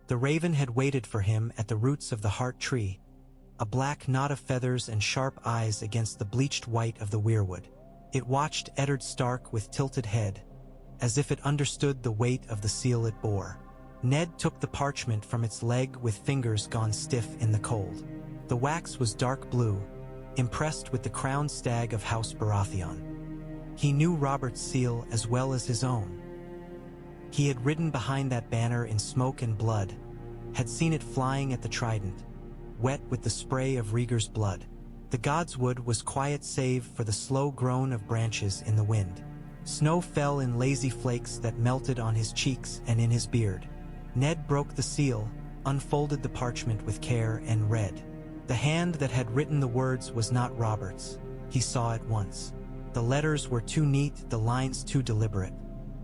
The raven had waited for him at the roots of the heart tree, a black knot of feathers and sharp eyes against the bleached white of the weirwood. It watched Eddard Stark with tilted head, as if it understood the weight of the seal it bore. Ned took the parchment from its leg with fingers gone stiff in the cold. The wax was dark blue, impressed with the crowned stag of House Baratheon. He knew Robert's seal as well as his own. He had ridden behind that banner in smoke and blood, had seen it flying at the trident, wet with the spray of Rhaegar's blood. The Godswood was quiet save for the slow groan of branches in the wind. Snow fell in lazy flakes that melted on his cheeks and in his beard. Ned broke the seal, unfolded the parchment with care, and read. The hand that had written the words was not Robert's. He saw at once. The letters were too neat, the lines too deliberate.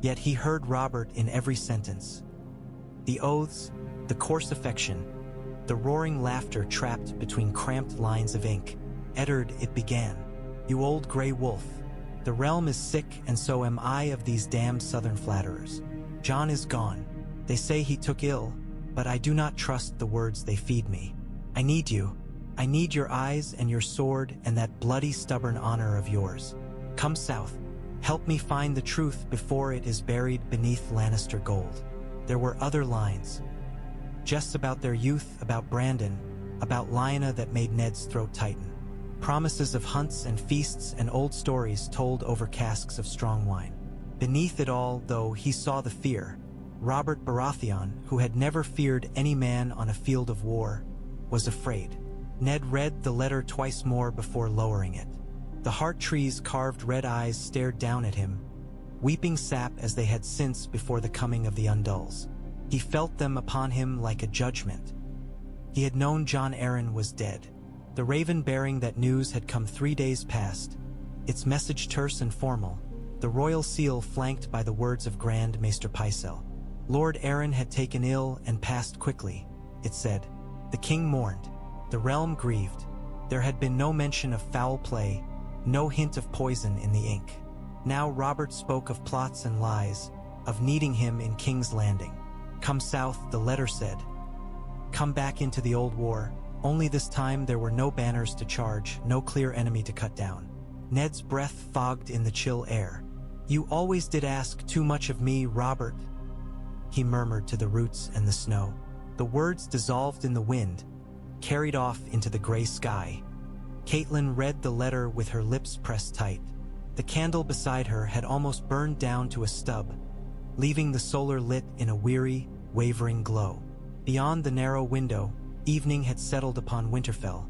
Yet he heard Robert in every sentence. The oaths, the coarse affection, the roaring laughter trapped between cramped lines of ink. Eddard, it began. You old gray wolf. The realm is sick, and so am I of these damned southern flatterers. Jon is gone. They say he took ill, but I do not trust the words they feed me. I need you. I need your eyes and your sword and that bloody stubborn honor of yours. Come south. Help me find the truth before it is buried beneath Lannister gold. There were other lines. Jests about their youth, about Brandon, about Lyanna that made Ned's throat tighten. Promises of hunts and feasts and old stories told over casks of strong wine. Beneath it all, though, he saw the fear. Robert Baratheon, who had never feared any man on a field of war, was afraid. Ned read the letter twice more before lowering it. The heart tree's carved red eyes stared down at him, weeping sap as they had since before the coming of the Undulls. He felt them upon him like a judgment. He had known Jon Arryn was dead. The raven bearing that news had come 3 days past, its message terse and formal, the royal seal flanked by the words of Grand Maester Pycelle. Lord Arryn had taken ill and passed quickly, it said. The king mourned. The realm grieved. There had been no mention of foul play, no hint of poison in the ink. Now Robert spoke of plots and lies, of needing him in King's Landing. Come south, the letter said. Come back into the old war, only this time there were no banners to charge, no clear enemy to cut down. Ned's breath fogged in the chill air. You always did ask too much of me, Robert, he murmured to the roots and the snow. The words dissolved in the wind, carried off into the gray sky. Catelyn read the letter with her lips pressed tight. The candle beside her had almost burned down to a stub, leaving the solar lit in a weary, wavering glow. Beyond the narrow window, evening had settled upon Winterfell,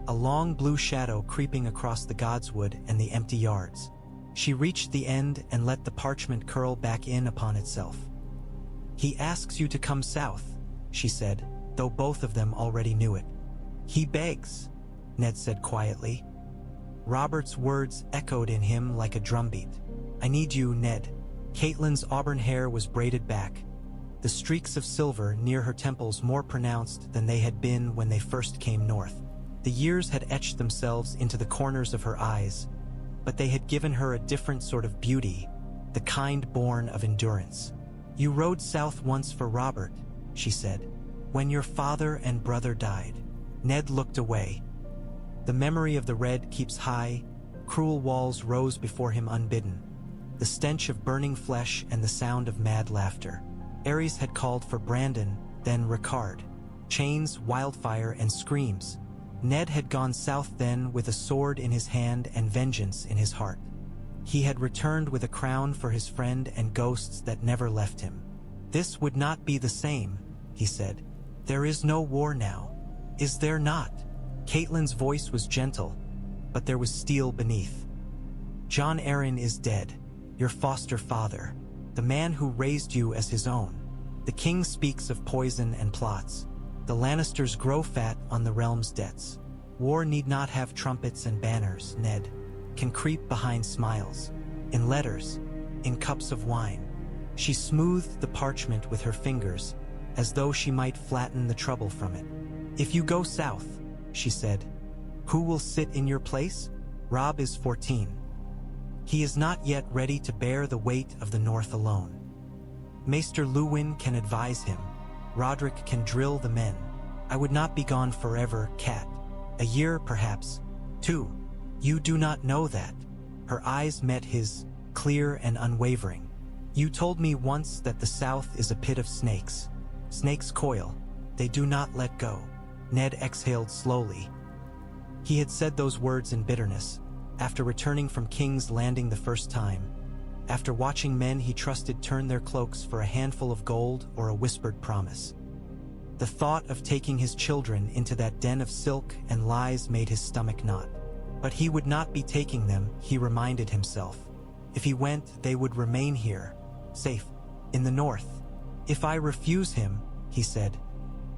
a long blue shadow creeping across the Godswood and the empty yards. She reached the end and let the parchment curl back in upon itself. He asks you to come south, she said, though both of them already knew it. He begs, Ned said quietly. Robert's words echoed in him like a drumbeat. I need you, Ned. Catelyn's auburn hair was braided back, the streaks of silver near her temples more pronounced than they had been when they first came north. The years had etched themselves into the corners of her eyes, but they had given her a different sort of beauty, the kind born of endurance. You rode south once for Robert, she said, when your father and brother died. Ned looked away. The memory of the red keeps high, cruel walls rose before him unbidden, the stench of burning flesh and the sound of mad laughter. Ares had called for Brandon, then Ricard. Chains, wildfire, and screams. Ned had gone south then with a sword in his hand and vengeance in his heart. He had returned with a crown for his friend and ghosts that never left him. This would not be the same, he said. There is no war now. Is there not? Catelyn's voice was gentle, but there was steel beneath. Jon Arryn is dead, your foster father, the man who raised you as his own. The king speaks of poison and plots. The Lannisters grow fat on the realm's debts. War need not have trumpets and banners, Ned. Can creep behind smiles, in letters, in cups of wine. She smoothed the parchment with her fingers, as though she might flatten the trouble from it. If you go south, she said, who will sit in your place? Robb is 14. He is not yet ready to bear the weight of the north alone. Maester Luwin can advise him. Roderick can drill the men. I would not be gone forever, Cat. A year, perhaps. 2. You do not know that. Her eyes met his, clear and unwavering. You told me once that the South is a pit of snakes. Snakes coil. They do not let go. Ned exhaled slowly. He had said those words in bitterness, after returning from King's Landing the first time, after watching men he trusted turn their cloaks for a handful of gold or a whispered promise. The thought of taking his children into that den of silk and lies made his stomach knot. But he would not be taking them, he reminded himself. If he went, they would remain here, safe, in the north. If I refuse him, he said,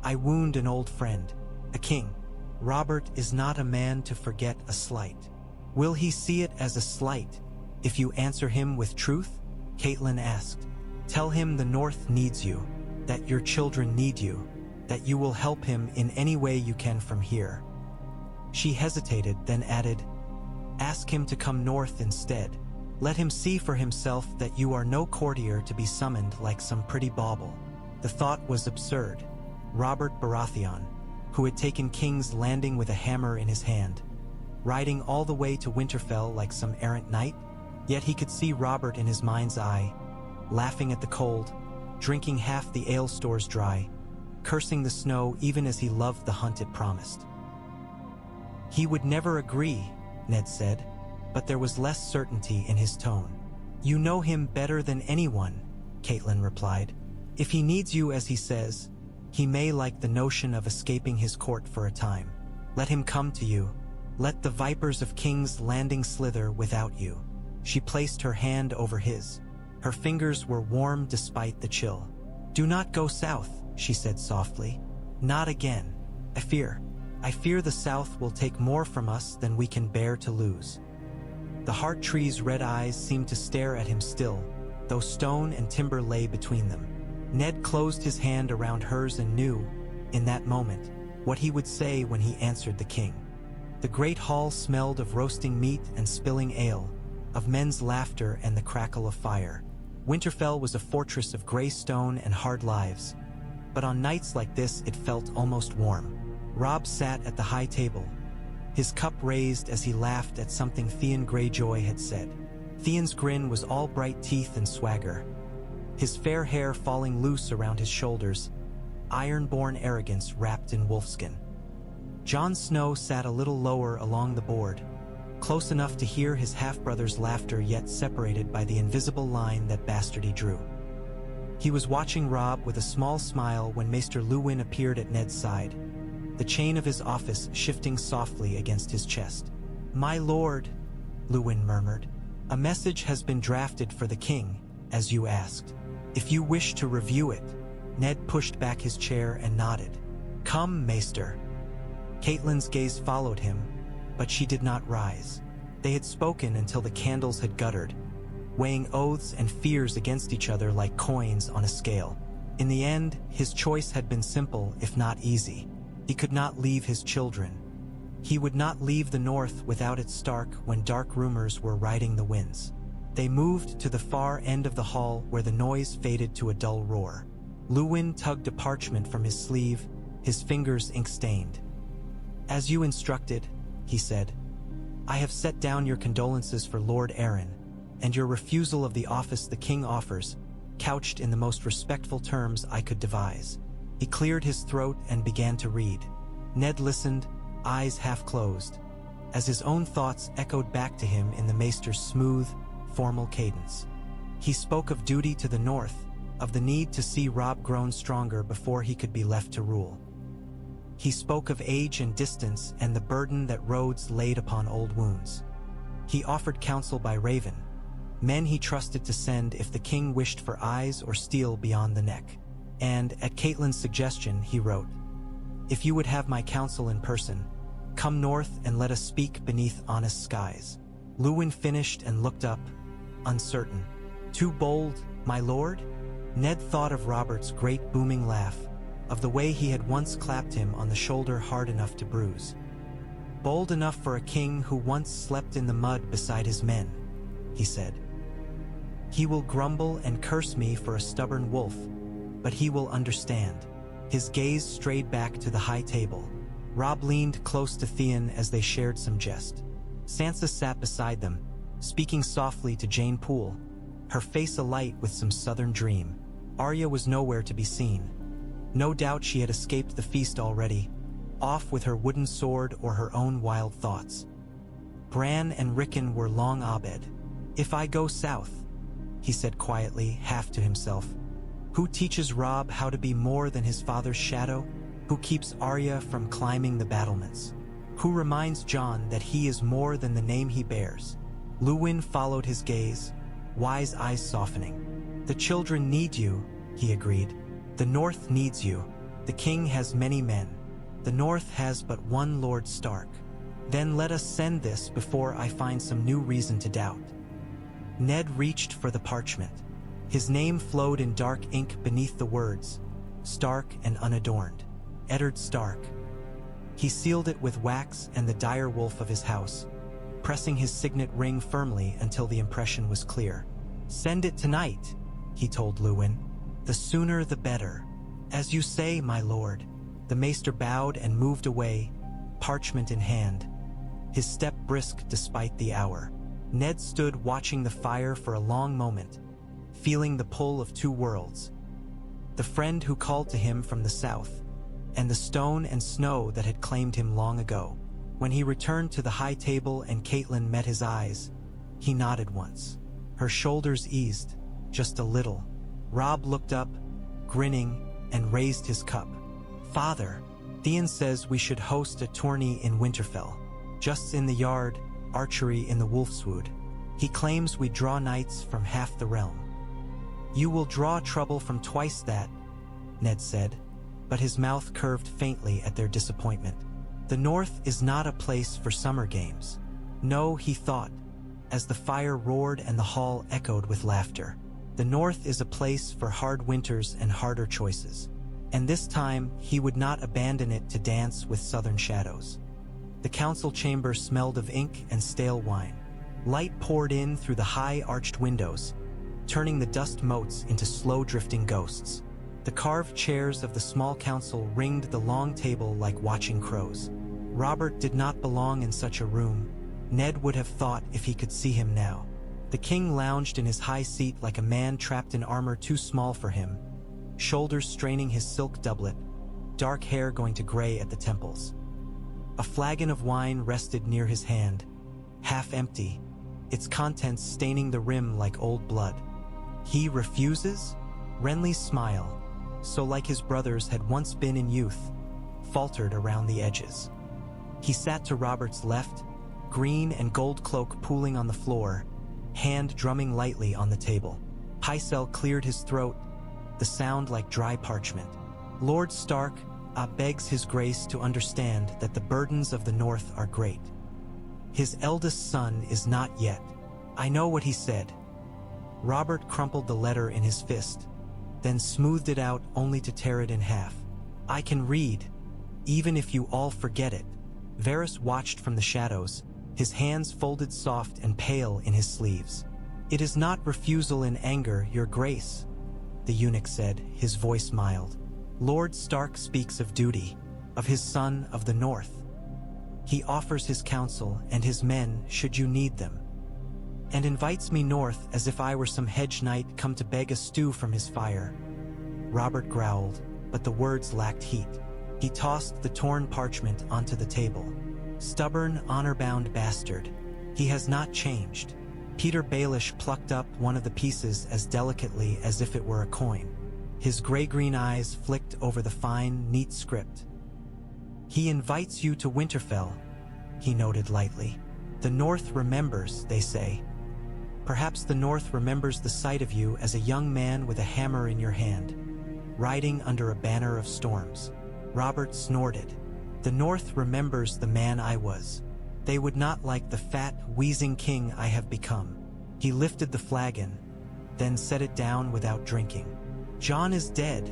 I wound an old friend, a king. Robert is not a man to forget a slight. Will he see it as a slight if you answer him with truth? Catelyn asked. Tell him the North needs you, that your children need you, that you will help him in any way you can from here. She hesitated, then added, ask him to come north instead. Let him see for himself that you are no courtier to be summoned like some pretty bauble. The thought was absurd. Robert Baratheon, who had taken King's Landing with a hammer in his hand, riding all the way to Winterfell like some errant knight? Yet he could see Robert in his mind's eye, laughing at the cold, drinking half the ale stores dry, cursing the snow even as he loved the hunt it promised. He would never agree, Ned said, but there was less certainty in his tone. You know him better than anyone, Catelyn replied. If he needs you as he says, he may like the notion of escaping his court for a time. Let him come to you. Let the vipers of King's Landing slither without you. She placed her hand over his. Her fingers were warm despite the chill. Do not go south, she said softly. Not again. I fear the South will take more from us than we can bear to lose. The heart tree's red eyes seemed to stare at him still, though stone and timber lay between them. Ned closed his hand around hers and knew, in that moment, what he would say when he answered the king. The great hall smelled of roasting meat and spilling ale, of men's laughter and the crackle of fire. Winterfell was a fortress of gray stone and hard lives, but on nights like this it felt almost warm. Robb sat at the high table, his cup raised as he laughed at something Theon Greyjoy had said. Theon's grin was all bright teeth and swagger, his fair hair falling loose around his shoulders, iron-born arrogance wrapped in wolfskin. Jon Snow sat a little lower along the board, close enough to hear his half-brother's laughter yet separated by the invisible line that bastardy drew. He was watching Robb with a small smile when Maester Luwin appeared at Ned's side, the chain of his office shifting softly against his chest. My lord, Luwin murmured, a message has been drafted for the king, as you asked. If you wish to review it. Ned pushed back his chair and nodded. Come, Maester. Catelyn's gaze followed him, but she did not rise. They had spoken until the candles had guttered, weighing oaths and fears against each other like coins on a scale. In the end, his choice had been simple, if not easy. He could not leave his children. He would not leave the north without its Stark when dark rumors were riding the winds. They moved to the far end of the hall where the noise faded to a dull roar. Luwin tugged a parchment from his sleeve, his fingers ink-stained. As you instructed, he said, I have set down your condolences for Lord Arryn, and your refusal of the office the king offers, couched in the most respectful terms I could devise. He cleared his throat and began to read. Ned listened, eyes half closed, as his own thoughts echoed back to him in the maester's smooth, formal cadence. He spoke of duty to the north, of the need to see Robb grown stronger before he could be left to rule. He spoke of age and distance and the burden that roads laid upon old wounds. He offered counsel by raven, men he trusted to send if the king wished for eyes or steel beyond the neck. And, at Catelyn's suggestion, he wrote, If you would have my counsel in person, come north and let us speak beneath honest skies. Luwin finished and looked up, uncertain. Too bold, my lord? Ned thought of Robert's great booming laugh, of the way he had once clapped him on the shoulder hard enough to bruise. Bold enough for a king who once slept in the mud beside his men, he said. He will grumble and curse me for a stubborn wolf, but he will understand. His gaze strayed back to the high table. Robb leaned close to Theon as they shared some jest. Sansa sat beside them, speaking softly to Jane Poole, her face alight with some southern dream. Arya was nowhere to be seen. No doubt she had escaped the feast already, off with her wooden sword or her own wild thoughts. Bran and Rickon were long abed. "If I go south," he said quietly, half to himself. "Who teaches Robb how to be more than his father's shadow? Who keeps Arya from climbing the battlements? Who reminds Jon that he is more than the name he bears?" Luwin followed his gaze, wise eyes softening. "The children need you," he agreed. "The North needs you. The king has many men. The North has but one Lord Stark. Then let us send this before I find some new reason to doubt." Ned reached for the parchment. His name flowed in dark ink beneath the words, "Stark and unadorned. Eddard Stark." He sealed it with wax and the dire wolf of his house, pressing his signet ring firmly until the impression was clear. "Send it tonight," he told Luwin. "The sooner the better." "As you say, my lord." The maester bowed and moved away, parchment in hand, his step brisk despite the hour. Ned stood watching the fire for a long moment, feeling the pull of two worlds. The friend who called to him from the south, and the stone and snow that had claimed him long ago. When he returned to the high table and Catelyn met his eyes, he nodded once. Her shoulders eased, just a little. Robb looked up, grinning, and raised his cup. "Father, Theon says we should host a tourney in Winterfell. Justs in the yard, archery in the Wolfswood. He claims we draw knights from half the realm." "You will draw trouble from twice that," Ned said, but his mouth curved faintly at their disappointment. "The North is not a place for summer games." "No," he thought, as the fire roared and the hall echoed with laughter. "The North is a place for hard winters and harder choices." And this time, he would not abandon it to dance with southern shadows. The council chamber smelled of ink and stale wine. Light poured in through the high arched windows, turning the dust motes into slow-drifting ghosts. The carved chairs of the small council ringed the long table like watching crows. Robert did not belong in such a room, Ned would have thought if he could see him now. The king lounged in his high seat like a man trapped in armor too small for him, shoulders straining his silk doublet, dark hair going to gray at the temples. A flagon of wine rested near his hand, half empty, its contents staining the rim like old blood. "He refuses?" Renly's smile, so like his brothers had once been in youth, faltered around the edges. He sat to Robert's left, green and gold cloak pooling on the floor, hand drumming lightly on the table. Pycelle cleared his throat, the sound like dry parchment. "Lord Stark begs his grace to understand that the burdens of the North are great. His eldest son is not yet." "I know what he said." Robert crumpled the letter in his fist, then smoothed it out only to tear it in half. "I can read, even if you all forget it." Varys watched from the shadows, his hands folded soft and pale in his sleeves. "It is not refusal in anger, your grace," the eunuch said, his voice mild. "Lord Stark speaks of duty, of his son of the North. He offers his counsel and his men should you need them, and invites me north as if I were some hedge knight come to beg a stew from his fire." Robert growled, but the words lacked heat. He tossed the torn parchment onto the table. "Stubborn, honor-bound bastard. He has not changed." Peter Baelish plucked up one of the pieces as delicately as if it were a coin. His gray-green eyes flicked over the fine, neat script. "He invites you to Winterfell," he noted lightly. "The North remembers, they say. Perhaps the North remembers the sight of you as a young man with a hammer in your hand, riding under a banner of storms." Robert snorted. "The North remembers the man I was. They would not like the fat, wheezing king I have become." He lifted the flagon, then set it down without drinking. "Jon is dead,"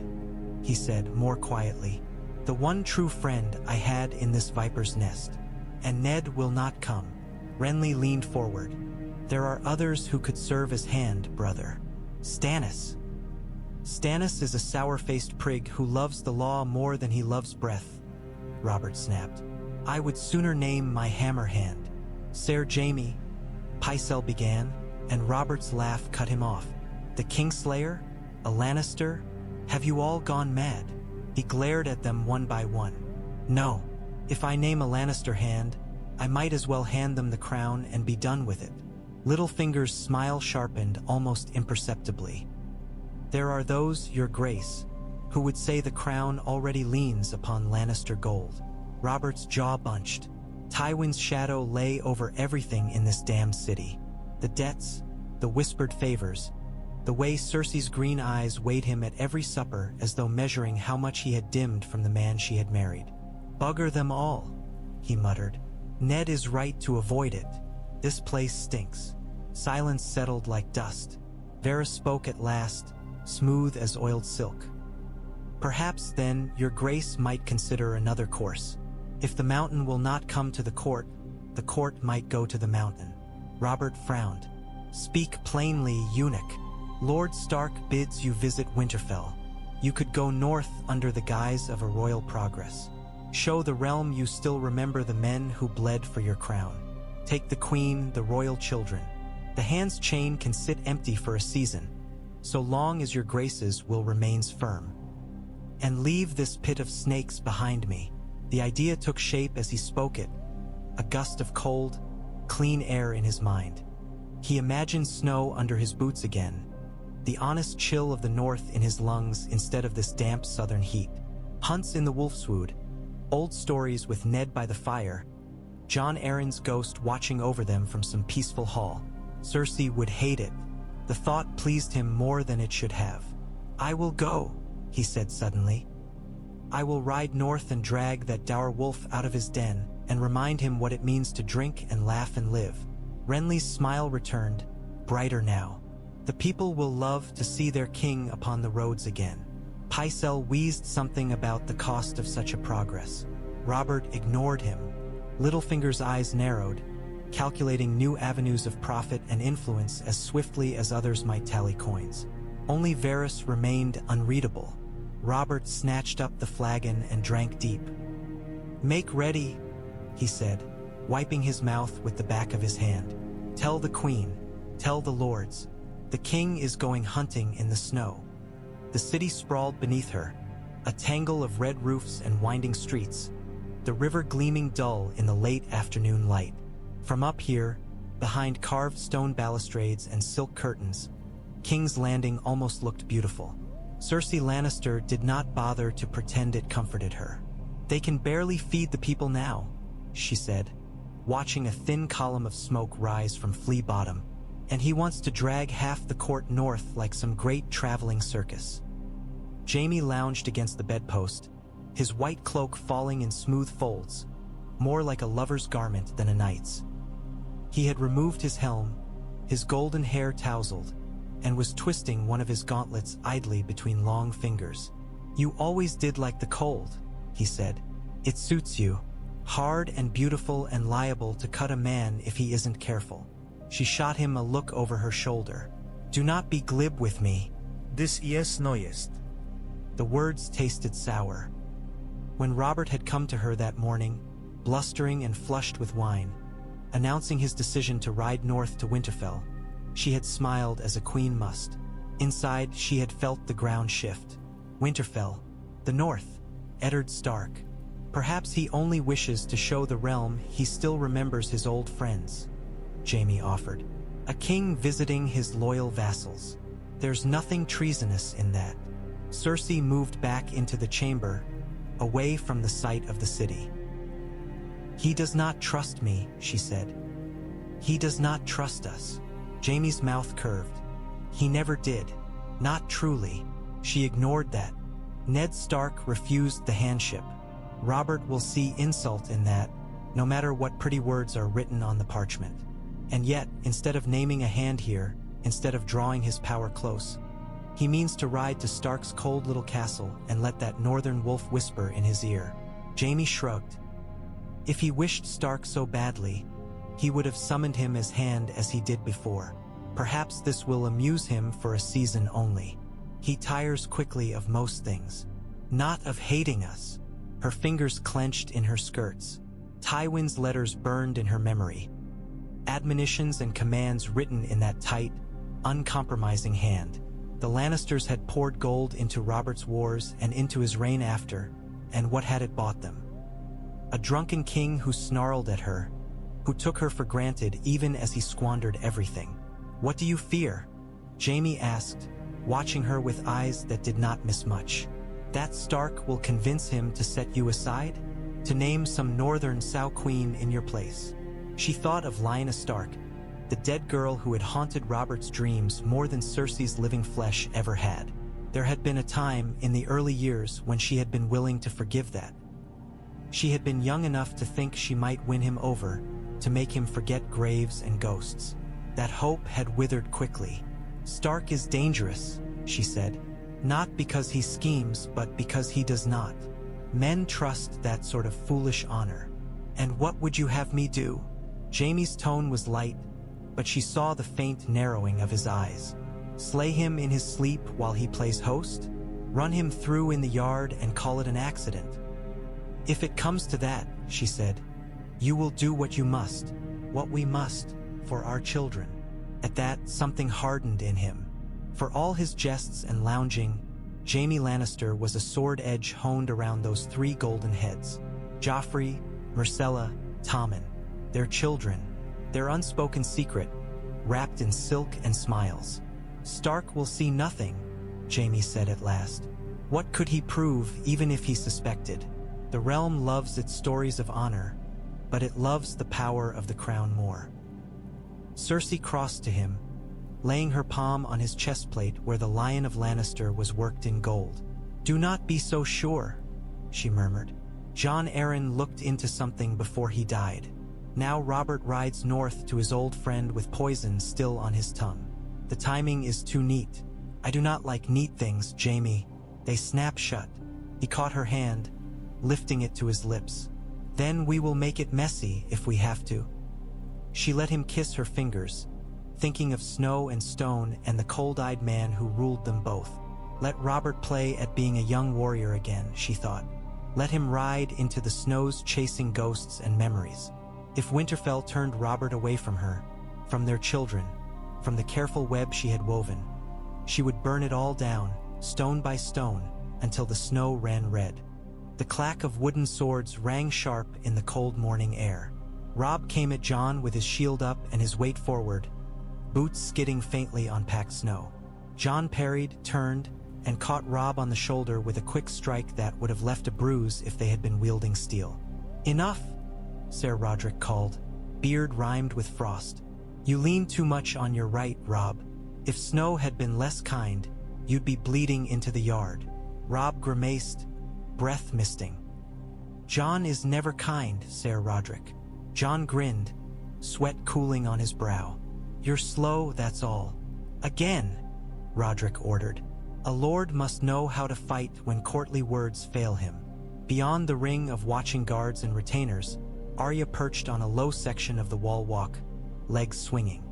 he said more quietly. "The one true friend I had in this viper's nest. And Ned will not come." Renly leaned forward. "There are others who could serve as hand, brother." "Stannis." Stannis is a sour-faced prig who loves the law more than he loves breath, Robert snapped. I would sooner name my hammer hand. Ser Jaime, Pycelle began, and Robert's laugh cut him off. The Kingslayer? A Lannister? Have you all gone mad? He glared at them one by one. No. If I name a Lannister hand, I might as well hand them the crown and be done with it. Littlefinger's smile sharpened almost imperceptibly. There are those, Your Grace, who would say the crown already leans upon Lannister gold. Robert's jaw bunched. Tywin's shadow lay over everything in this damned city. The debts, the whispered favors, the way Cersei's green eyes weighed him at every supper as though measuring how much he had dimmed from the man she had married. Bugger them all, he muttered. Ned is right to avoid it. This place stinks. Silence settled like dust. Varys spoke at last, smooth as oiled silk. Perhaps then Your Grace might consider another course. If the mountain will not come to the court might go to the mountain. Robert frowned. Speak plainly, eunuch. Lord Stark bids you visit Winterfell. You could go north under the guise of a royal progress. Show the realm you still remember the men who bled for your crown. Take the queen, the royal children. The hand's chain can sit empty for a season, so long as Your Graces will remains firm. And leave this pit of snakes behind me. The idea took shape as he spoke it, a gust of cold, clean air in his mind. He imagined snow under his boots again, the honest chill of the north in his lungs instead of this damp southern heat. Hunts in the Wolfswood, old stories with Ned by the fire, Jon Arryn's ghost watching over them from some peaceful hall. Cersei would hate it. The thought pleased him more than it should have. I will go, he said suddenly. I will ride north and drag that dour wolf out of his den and remind him what it means to drink and laugh and live. Renly's smile returned, brighter now. The people will love to see their king upon the roads again. Pycelle wheezed something about the cost of such a progress. Robert ignored him. Littlefinger's eyes narrowed, calculating new avenues of profit and influence as swiftly as others might tally coins. Only Varys remained unreadable. Robert snatched up the flagon and drank deep. Make ready, he said, wiping his mouth with the back of his hand. Tell the queen, tell the lords, the king is going hunting in the snow. The city sprawled beneath her, a tangle of red roofs and winding streets, the river gleaming dull in the late afternoon light. From up here, behind carved stone balustrades and silk curtains, King's Landing almost looked beautiful. Cersei Lannister did not bother to pretend it comforted her. They can barely feed the people now, she said, watching a thin column of smoke rise from Flea Bottom, and he wants to drag half the court north like some great traveling circus. Jaime lounged against the bedpost, his white cloak falling in smooth folds, more like a lover's garment than a knight's. He had removed his helm, his golden hair tousled, and was twisting one of his gauntlets idly between long fingers. You always did like the cold, he said. It suits you. Hard and beautiful and liable to cut a man if he isn't careful. She shot him a look over her shoulder. Do not be glib with me. This yes noyest. The words tasted sour. When Robert had come to her that morning, blustering and flushed with wine, announcing his decision to ride north to Winterfell, she had smiled as a queen must. Inside, she had felt the ground shift. Winterfell, the north, Eddard Stark. Perhaps he only wishes to show the realm he still remembers his old friends, Jaime offered. A king visiting his loyal vassals. There's nothing treasonous in that. Cersei moved back into the chamber, away from the sight of the city. He does not trust me, she said. He does not trust us. Jaime's mouth curved. He never did. Not truly. She ignored that. Ned Stark refused the handship. Robert will see insult in that, no matter what pretty words are written on the parchment. And yet, instead of naming a hand here, instead of drawing his power close, he means to ride to Stark's cold little castle and let that northern wolf whisper in his ear. Jaime shrugged. If he wished Stark so badly, he would have summoned him as hand as he did before. Perhaps this will amuse him for a season only. He tires quickly of most things. Not of hating us. Her fingers clenched in her skirts. Tywin's letters burned in her memory. Admonitions and commands written in that tight, uncompromising hand. The Lannisters had poured gold into Robert's wars and into his reign after, and what had it bought them? A drunken king who snarled at her, who took her for granted even as he squandered everything. "What do you fear?" Jaime asked, watching her with eyes that did not miss much. "That Stark will convince him to set you aside? To name some northern sow queen in your place?" She thought of Lioness Stark, the dead girl who had haunted Robert's dreams more than Cersei's living flesh ever had. There had been a time in the early years when she had been willing to forgive that. She had been young enough to think she might win him over, to make him forget graves and ghosts. That hope had withered quickly. "Stark is dangerous," she said. "Not because he schemes, but because he does not. Men trust that sort of foolish honor." "And what would you have me do?" Jaime's tone was light, but she saw the faint narrowing of his eyes. "Slay him in his sleep while he plays host? Run him through in the yard and call it an accident?" "If it comes to that," she said, "you will do what you must, what we must, for our children." At that, something hardened in him. For all his jests and lounging, Jaime Lannister was a sword edge honed around those three golden heads. Joffrey, Myrcella, Tommen. Their children, their unspoken secret, wrapped in silk and smiles. "Stark will see nothing," Jaime said at last. What could he prove even if he suspected? The realm loves its stories of honor, but it loves the power of the crown more. Cersei crossed to him, laying her palm on his chestplate where the Lion of Lannister was worked in gold. "Do not be so sure," she murmured. "Jon Arryn looked into something before he died. Now Robert rides north to his old friend with poison still on his tongue. The timing is too neat. I do not like neat things, Jaime. They snap shut." He caught her hand, lifting it to his lips. "Then we will make it messy if we have to." She let him kiss her fingers, thinking of snow and stone and the cold-eyed man who ruled them both. Let Robert play at being a young warrior again, she thought. Let him ride into the snows chasing ghosts and memories. If Winterfell turned Robert away from her, from their children, from the careful web she had woven, she would burn it all down, stone by stone, until the snow ran red. The clack of wooden swords rang sharp in the cold morning air. Robb came at Jon with his shield up and his weight forward, boots skidding faintly on packed snow. Jon parried, turned, and caught Robb on the shoulder with a quick strike that would have left a bruise if they had been wielding steel. "Enough," Ser Rodrik called, beard rimed with frost. "You lean too much on your right, Robb. If snow had been less kind, you'd be bleeding into the yard." Robb grimaced, breath misting. "Jon is never kind, Ser Rodrik." Jon grinned, sweat cooling on his brow. "You're slow, that's all." "Again," Rodrik ordered. "A lord must know how to fight when courtly words fail him." Beyond the ring of watching guards and retainers, Arya perched on a low section of the wall walk, legs swinging.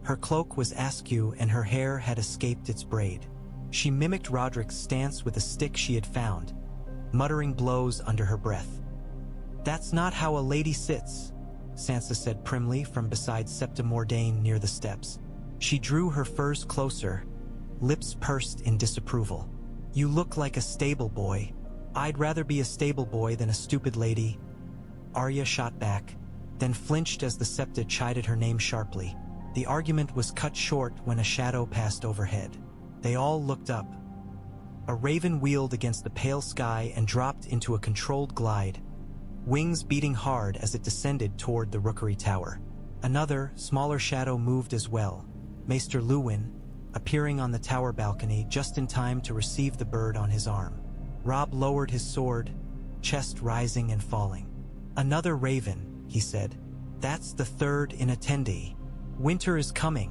Her cloak was askew and her hair had escaped its braid. She mimicked Rodrik's stance with a stick she had found, muttering blows under her breath. "That's not how a lady sits," Sansa said primly from beside Septa Mordane near the steps. She drew her furs closer, lips pursed in disapproval. "You look like a stable boy." "I'd rather be a stable boy than a stupid lady," Arya shot back, then flinched as the Septa chided her name sharply. The argument was cut short when a shadow passed overhead. They all looked up. A raven wheeled against the pale sky and dropped into a controlled glide, wings beating hard as it descended toward the rookery tower. Another, smaller shadow moved as well, Maester Luwin, appearing on the tower balcony just in time to receive the bird on his arm. Robb lowered his sword, chest rising and falling. "Another raven," he said. "That's the third in attendee." "Winter is coming,"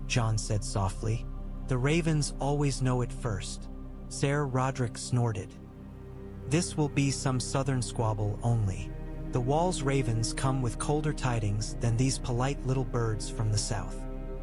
Jon said softly. "The ravens always know it first." Ser Rodrik snorted. "This will be some southern squabble only. The wall's ravens come with colder tidings than these polite little birds from the south."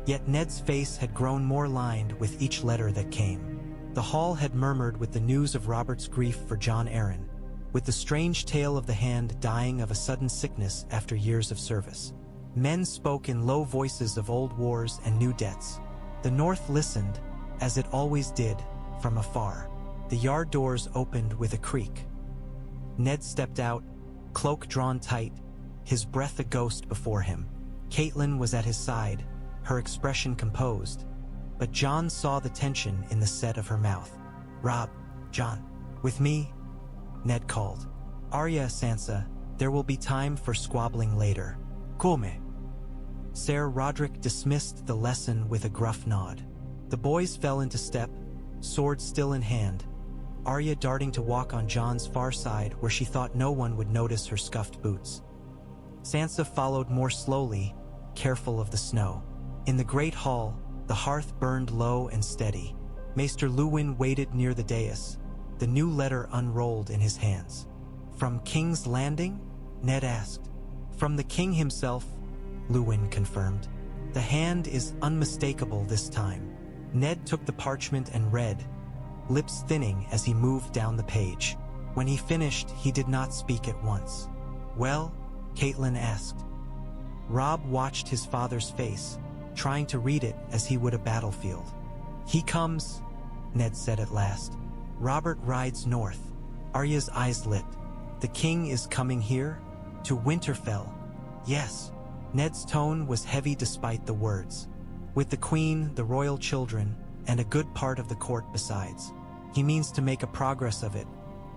Yet Ned's face had grown more lined with each letter that came. The hall had murmured with the news of Robert's grief for Jon Arryn, with the strange tale of the Hand dying of a sudden sickness after years of service. Men spoke in low voices of old wars and new debts. The North listened, as it always did, from afar. The yard doors opened with a creak. Ned stepped out, cloak drawn tight, his breath a ghost before him. Catelyn was at his side, her expression composed, but Jon saw the tension in the set of her mouth. "Rob, Jon, with me?" Ned called. "Arya, Sansa, there will be time for squabbling later." "Come." Ser Roderick dismissed the lesson with a gruff nod. The boys fell into step, sword still in hand, Arya darting to walk on Jon's far side where she thought no one would notice her scuffed boots. Sansa followed more slowly, careful of the snow. In the great hall, the hearth burned low and steady. Maester Luwin waited near the dais, the new letter unrolled in his hands. "From King's Landing?" Ned asked. "From the king himself," Luwin confirmed. "The hand is unmistakable this time." Ned took the parchment and read, lips thinning as he moved down the page. When he finished, he did not speak at once. "Well?" Catelyn asked. Rob watched his father's face, trying to read it as he would a battlefield. "He comes," Ned said at last. "Robert rides north." Arya's eyes lit. "The king is coming here? To Winterfell?" "Yes." Ned's tone was heavy despite the words. "With the queen, the royal children, and a good part of the court besides. He means to make a progress of it,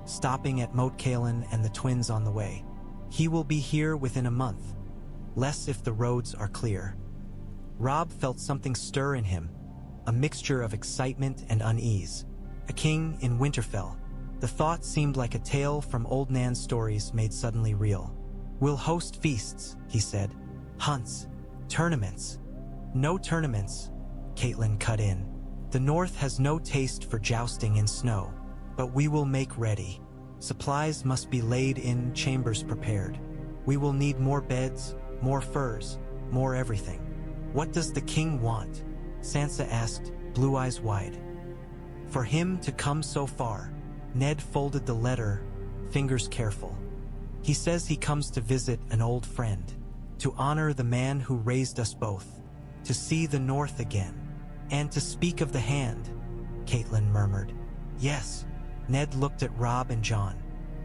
stopping at Moat Cailin and the twins on the way. He will be here within a month, less if the roads are clear." Rob felt something stir in him, a mixture of excitement and unease. A king in Winterfell. The thought seemed like a tale from old Nan's stories made suddenly real. "We'll host feasts," he said. "Hunts. Tournaments." "No tournaments," Catelyn cut in. "The North has no taste for jousting in snow, but we will make ready. Supplies must be laid in, chambers prepared. We will need more beds, more furs, more everything." "What does the king want?" Sansa asked, blue eyes wide. "For him to come so far." Ned folded the letter, fingers careful. "He says he comes to visit an old friend, to honor the man who raised us both, to see the North again, and to speak of the Hand," Catelyn murmured. "Yes." Ned looked at Rob and Jon.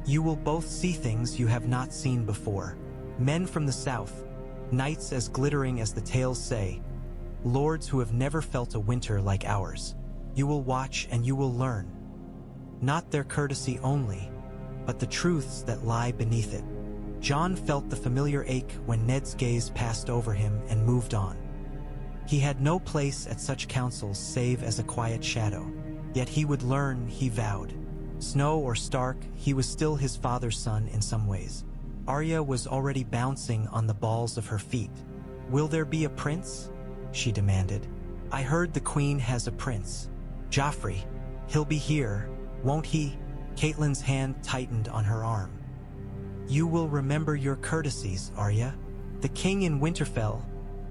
"You will both see things you have not seen before. Men from the south, knights as glittering as the tales say, lords who have never felt a winter like ours. You will watch and you will learn. Not their courtesy only, but the truths that lie beneath it." Jon felt the familiar ache when Ned's gaze passed over him and moved on. He had no place at such councils save as a quiet shadow. Yet he would learn, he vowed. Snow or Stark, he was still his father's son in some ways. Arya was already bouncing on the balls of her feet. "Will there be a prince?" she demanded. "I heard the queen has a prince. Joffrey. He'll be here, won't he?" Catelyn's hand tightened on her arm. "You will remember your courtesies, Arya." "The king in Winterfell,"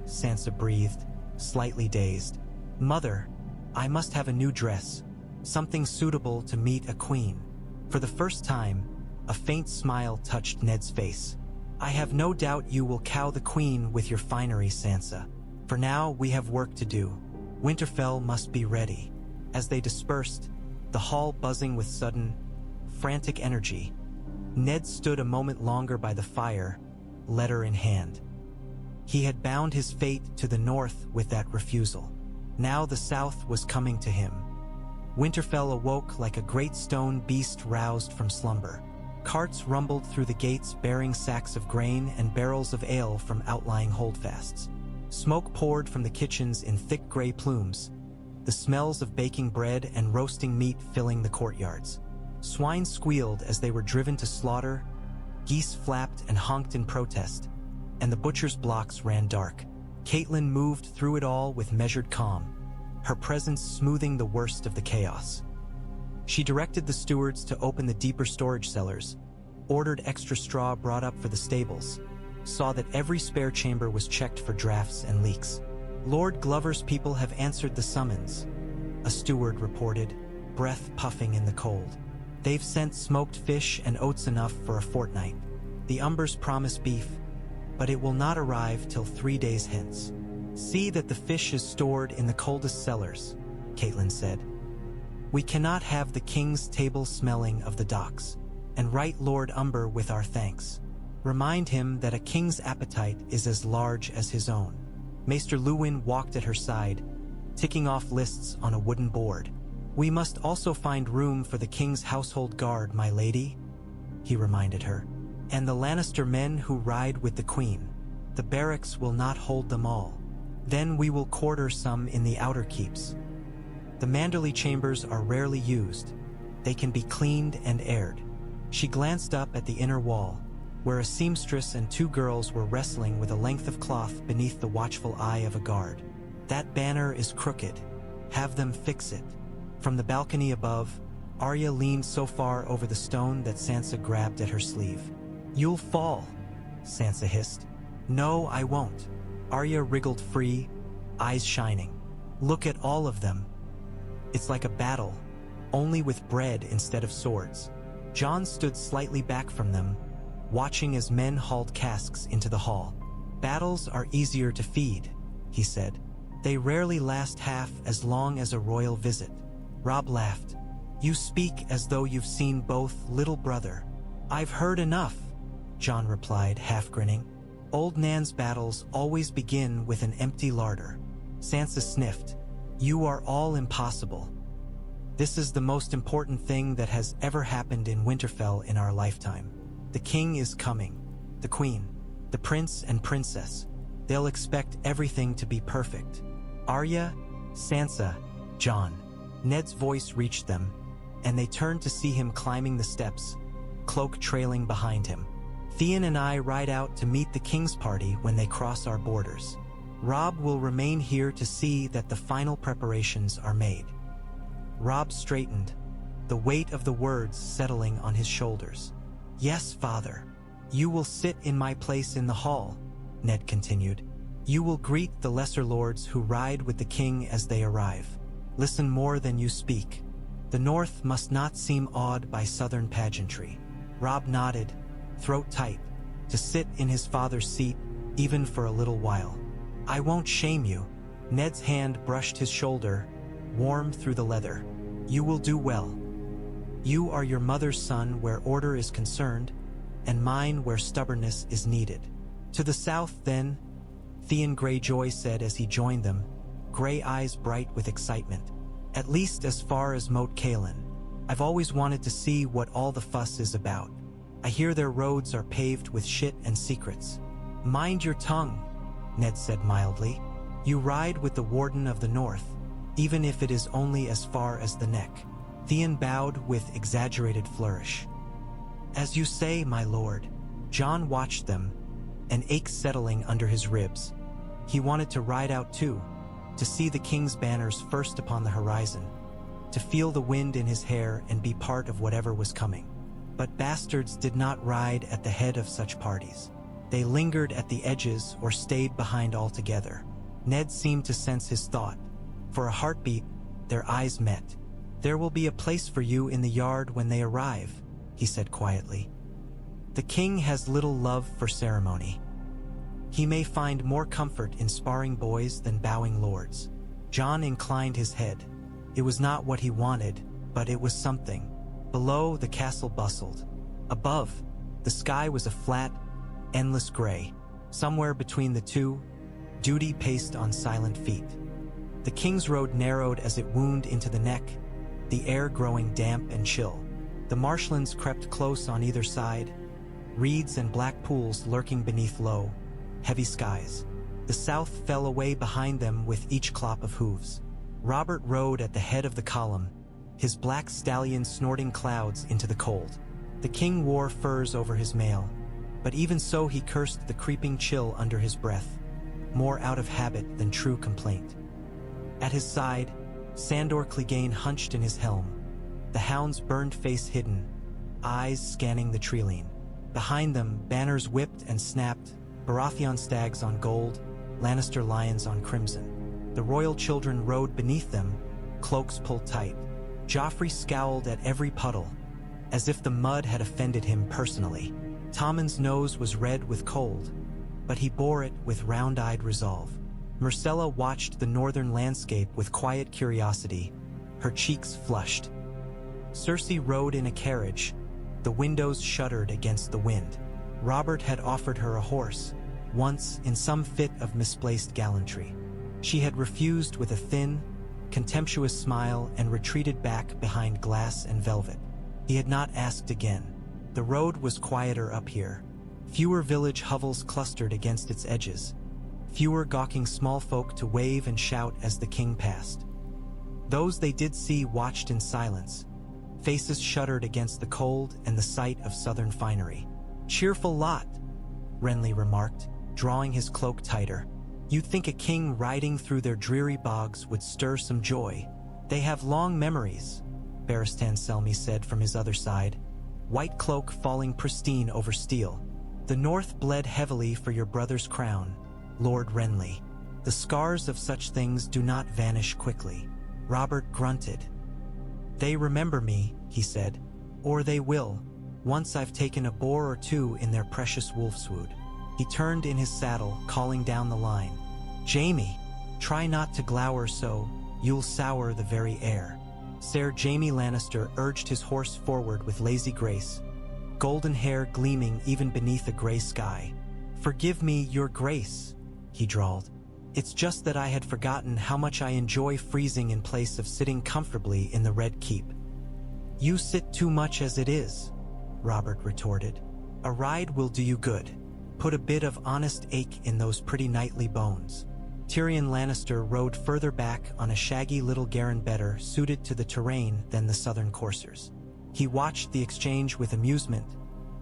Sansa breathed, slightly dazed. "Mother, I must have a new dress, something suitable to meet a queen." For the first time, a faint smile touched Ned's face. "I have no doubt you will cow the queen with your finery, Sansa. For now, we have work to do. Winterfell must be ready." As they dispersed, the hall buzzing with sudden, frantic energy, Ned stood a moment longer by the fire, letter in hand. He had bound his fate to the North with that refusal. Now the South was coming to him. Winterfell awoke like a great stone beast roused from slumber. Carts rumbled through the gates bearing sacks of grain and barrels of ale from outlying holdfasts. Smoke poured from the kitchens in thick gray plumes, the smells of baking bread and roasting meat filling the courtyards. Swine squealed as they were driven to slaughter, geese flapped and honked in protest, and the butcher's blocks ran dark. Catelyn moved through it all with measured calm, her presence smoothing the worst of the chaos. She directed the stewards to open the deeper storage cellars, ordered extra straw brought up for the stables, saw that every spare chamber was checked for drafts and leaks. "Lord Glover's people have answered the summons," a steward reported, breath puffing in the cold. They've sent smoked fish and oats enough for a fortnight. The Umbers promise beef, but it will not arrive till 3 days hence. See that the fish is stored in the coldest cellars, Catelyn said. We cannot have the king's table smelling of the docks, and write Lord Umber with our thanks. Remind him that a king's appetite is as large as his own. Maester Luwin walked at her side, ticking off lists on a wooden board. We must also find room for the king's household guard, my lady, he reminded her. And the Lannister men who ride with the queen. The barracks will not hold them all. Then we will quarter some in the outer keeps. The Manderley chambers are rarely used. They can be cleaned and aired. She glanced up at the inner wall, where a seamstress and 2 girls were wrestling with a length of cloth beneath the watchful eye of a guard. That banner is crooked. Have them fix it. From the balcony above, Arya leaned so far over the stone that Sansa grabbed at her sleeve. You'll fall, Sansa hissed. No, I won't. Arya wriggled free, eyes shining. Look at all of them. It's like a battle, only with bread instead of swords. Jon stood slightly back from them, watching as men hauled casks into the hall. Battles are easier to feed, he said. They rarely last half as long as a royal visit. Robb laughed. You speak as though you've seen both, little brother. I've heard enough, Jon replied, half grinning. Old Nan's battles always begin with an empty larder. Sansa sniffed. You are all impossible. This is the most important thing that has ever happened in Winterfell in our lifetime. The king is coming. The queen. The prince and princess. They'll expect everything to be perfect. Arya, Sansa, Jon. Ned's voice reached them, and they turned to see him climbing the steps, cloak trailing behind him. Theon and I ride out to meet the king's party when they cross our borders. Robb will remain here to see that the final preparations are made. Robb straightened, the weight of the words settling on his shoulders. Yes, father. You will sit in my place in the hall, Ned continued. You will greet the lesser lords who ride with the king as they arrive. Listen more than you speak. The North must not seem awed by southern pageantry. Robb nodded, throat tight, to sit in his father's seat, even for a little while. I won't shame you. Ned's hand brushed his shoulder, warm through the leather. You will do well. You are your mother's son where order is concerned, and mine where stubbornness is needed. To the south, then, Theon Greyjoy said as he joined them, gray eyes bright with excitement. At least as far as Moat Cailin. I've always wanted to see what all the fuss is about. I hear their roads are paved with shit and secrets. Mind your tongue, Ned said mildly. You ride with the Warden of the North, even if it is only as far as the neck. Theon bowed with exaggerated flourish. As you say, my lord. Jon watched them, an ache settling under his ribs. He wanted to ride out too, to see the king's banners first upon the horizon, to feel the wind in his hair and be part of whatever was coming. But bastards did not ride at the head of such parties. They lingered at the edges or stayed behind altogether. Ned seemed to sense his thought. For a heartbeat, their eyes met. There will be a place for you in the yard when they arrive, he said quietly. The king has little love for ceremony. He may find more comfort in sparring boys than bowing lords. Jon inclined his head. It was not what he wanted, but it was something. Below, the castle bustled. Above, the sky was a flat, endless gray. Somewhere between the two, duty paced on silent feet. The kingsroad narrowed as it wound into the neck, the air growing damp and chill. The marshlands crept close on either side, reeds and black pools lurking beneath low, heavy skies. The south fell away behind them with each clop of hooves. Robert rode at the head of the column, his black stallion snorting clouds into the cold. The king wore furs over his mail, but even so he cursed the creeping chill under his breath, more out of habit than true complaint. At his side, Sandor Clegane hunched in his helm, the hound's burned face hidden, eyes scanning the treeline. Behind them, banners whipped and snapped, Baratheon stags on gold, Lannister lions on crimson. The royal children rode beneath them, cloaks pulled tight. Joffrey scowled at every puddle, as if the mud had offended him personally. Tommen's nose was red with cold, but he bore it with round-eyed resolve. Myrcella watched the northern landscape with quiet curiosity, her cheeks flushed. Cersei rode in a carriage, the windows shuddered against the wind. Robert had offered her a horse, once in some fit of misplaced gallantry. She had refused with a thin, contemptuous smile and retreated back behind glass and velvet. He had not asked again. The road was quieter up here. Fewer village hovels clustered against its edges. Fewer gawking small folk to wave and shout as the king passed. Those they did see watched in silence. Faces shuddered against the cold and the sight of southern finery. "Cheerful lot," Renly remarked, drawing his cloak tighter. "You'd think a king riding through their dreary bogs would stir some joy. They have long memories," Barristan Selmy said from his other side, white cloak falling pristine over steel. "The north bled heavily for your brother's crown, Lord Renly. The scars of such things do not vanish quickly." Robert grunted. "They remember me," he said, "or they will, once I've taken a boar or two in their precious wolfswood." He turned in his saddle, calling down the line. "Jaime, try not to glower so, you'll sour the very air." Ser Jaime Lannister urged his horse forward with lazy grace, golden hair gleaming even beneath a gray sky. "Forgive me, your grace," he drawled. "It's just that I had forgotten how much I enjoy freezing in place of sitting comfortably in the Red Keep." "You sit too much as it is," Robert retorted. "A ride will do you good. Put a bit of honest ache in those pretty knightly bones." Tyrion Lannister rode further back on a shaggy little Garen better suited to the terrain than the southern coursers. He watched the exchange with amusement,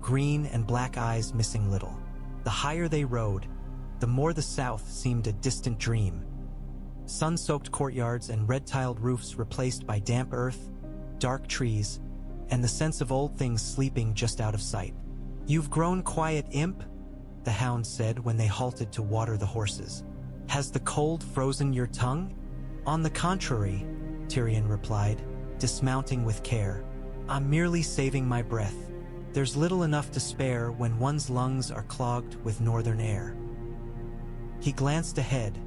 green and black eyes missing little. The higher they rode, the more the south seemed a distant dream. Sun-soaked courtyards and red-tiled roofs replaced by damp earth, dark trees, and the sense of old things sleeping just out of sight. "You've grown quiet, imp," the hound said when they halted to water the horses. "Has the cold frozen your tongue?" "On the contrary," Tyrion replied, dismounting with care. "I'm merely saving my breath. There's little enough to spare when one's lungs are clogged with northern air." He glanced ahead,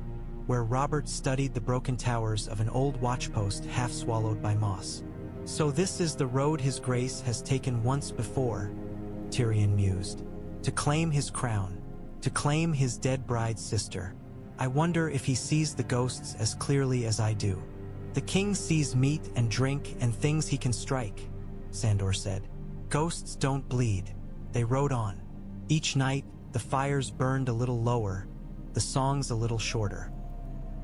where Robert studied the broken towers of an old watchpost half swallowed by moss. "So this is the road his grace has taken once before," Tyrion mused. "To claim his crown, to claim his dead bride's sister. I wonder if he sees the ghosts as clearly as I do." "The king sees meat and drink and things he can strike," Sandor said. "Ghosts don't bleed." They rode on. Each night, the fires burned a little lower, the songs a little shorter.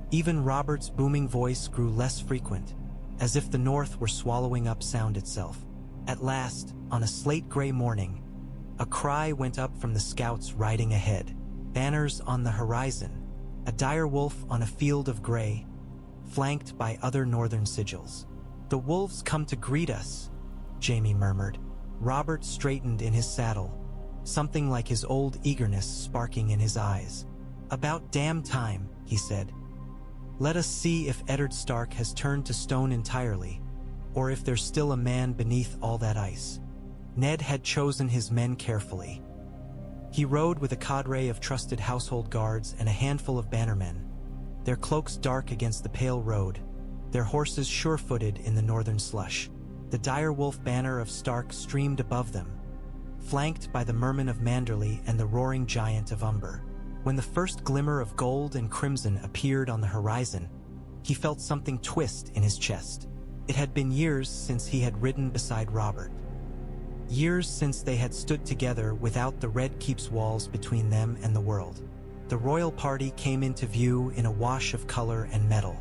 Even Robert's booming voice grew less frequent, as if the north were swallowing up sound itself. At last, on a slate-gray morning, a cry went up from the scouts riding ahead. Banners on the horizon, a dire wolf on a field of gray, flanked by other northern sigils. "The wolves come to greet us," Jaime murmured. Robert straightened in his saddle, something like his old eagerness sparking in his eyes. "About damn time," he said. "Let us see if Eddard Stark has turned to stone entirely, or if there's still a man beneath all that ice." Ned had chosen his men carefully. He rode with a cadre of trusted household guards and a handful of bannermen, their cloaks dark against the pale road, their horses sure-footed in the northern slush. The direwolf banner of Stark streamed above them, flanked by the Merman of Manderley and the roaring giant of Umber. When the first glimmer of gold and crimson appeared on the horizon, he felt something twist in his chest. It had been years since he had ridden beside Robert. Years since they had stood together without the Red Keep's walls between them and the world. The royal party came into view in a wash of color and metal.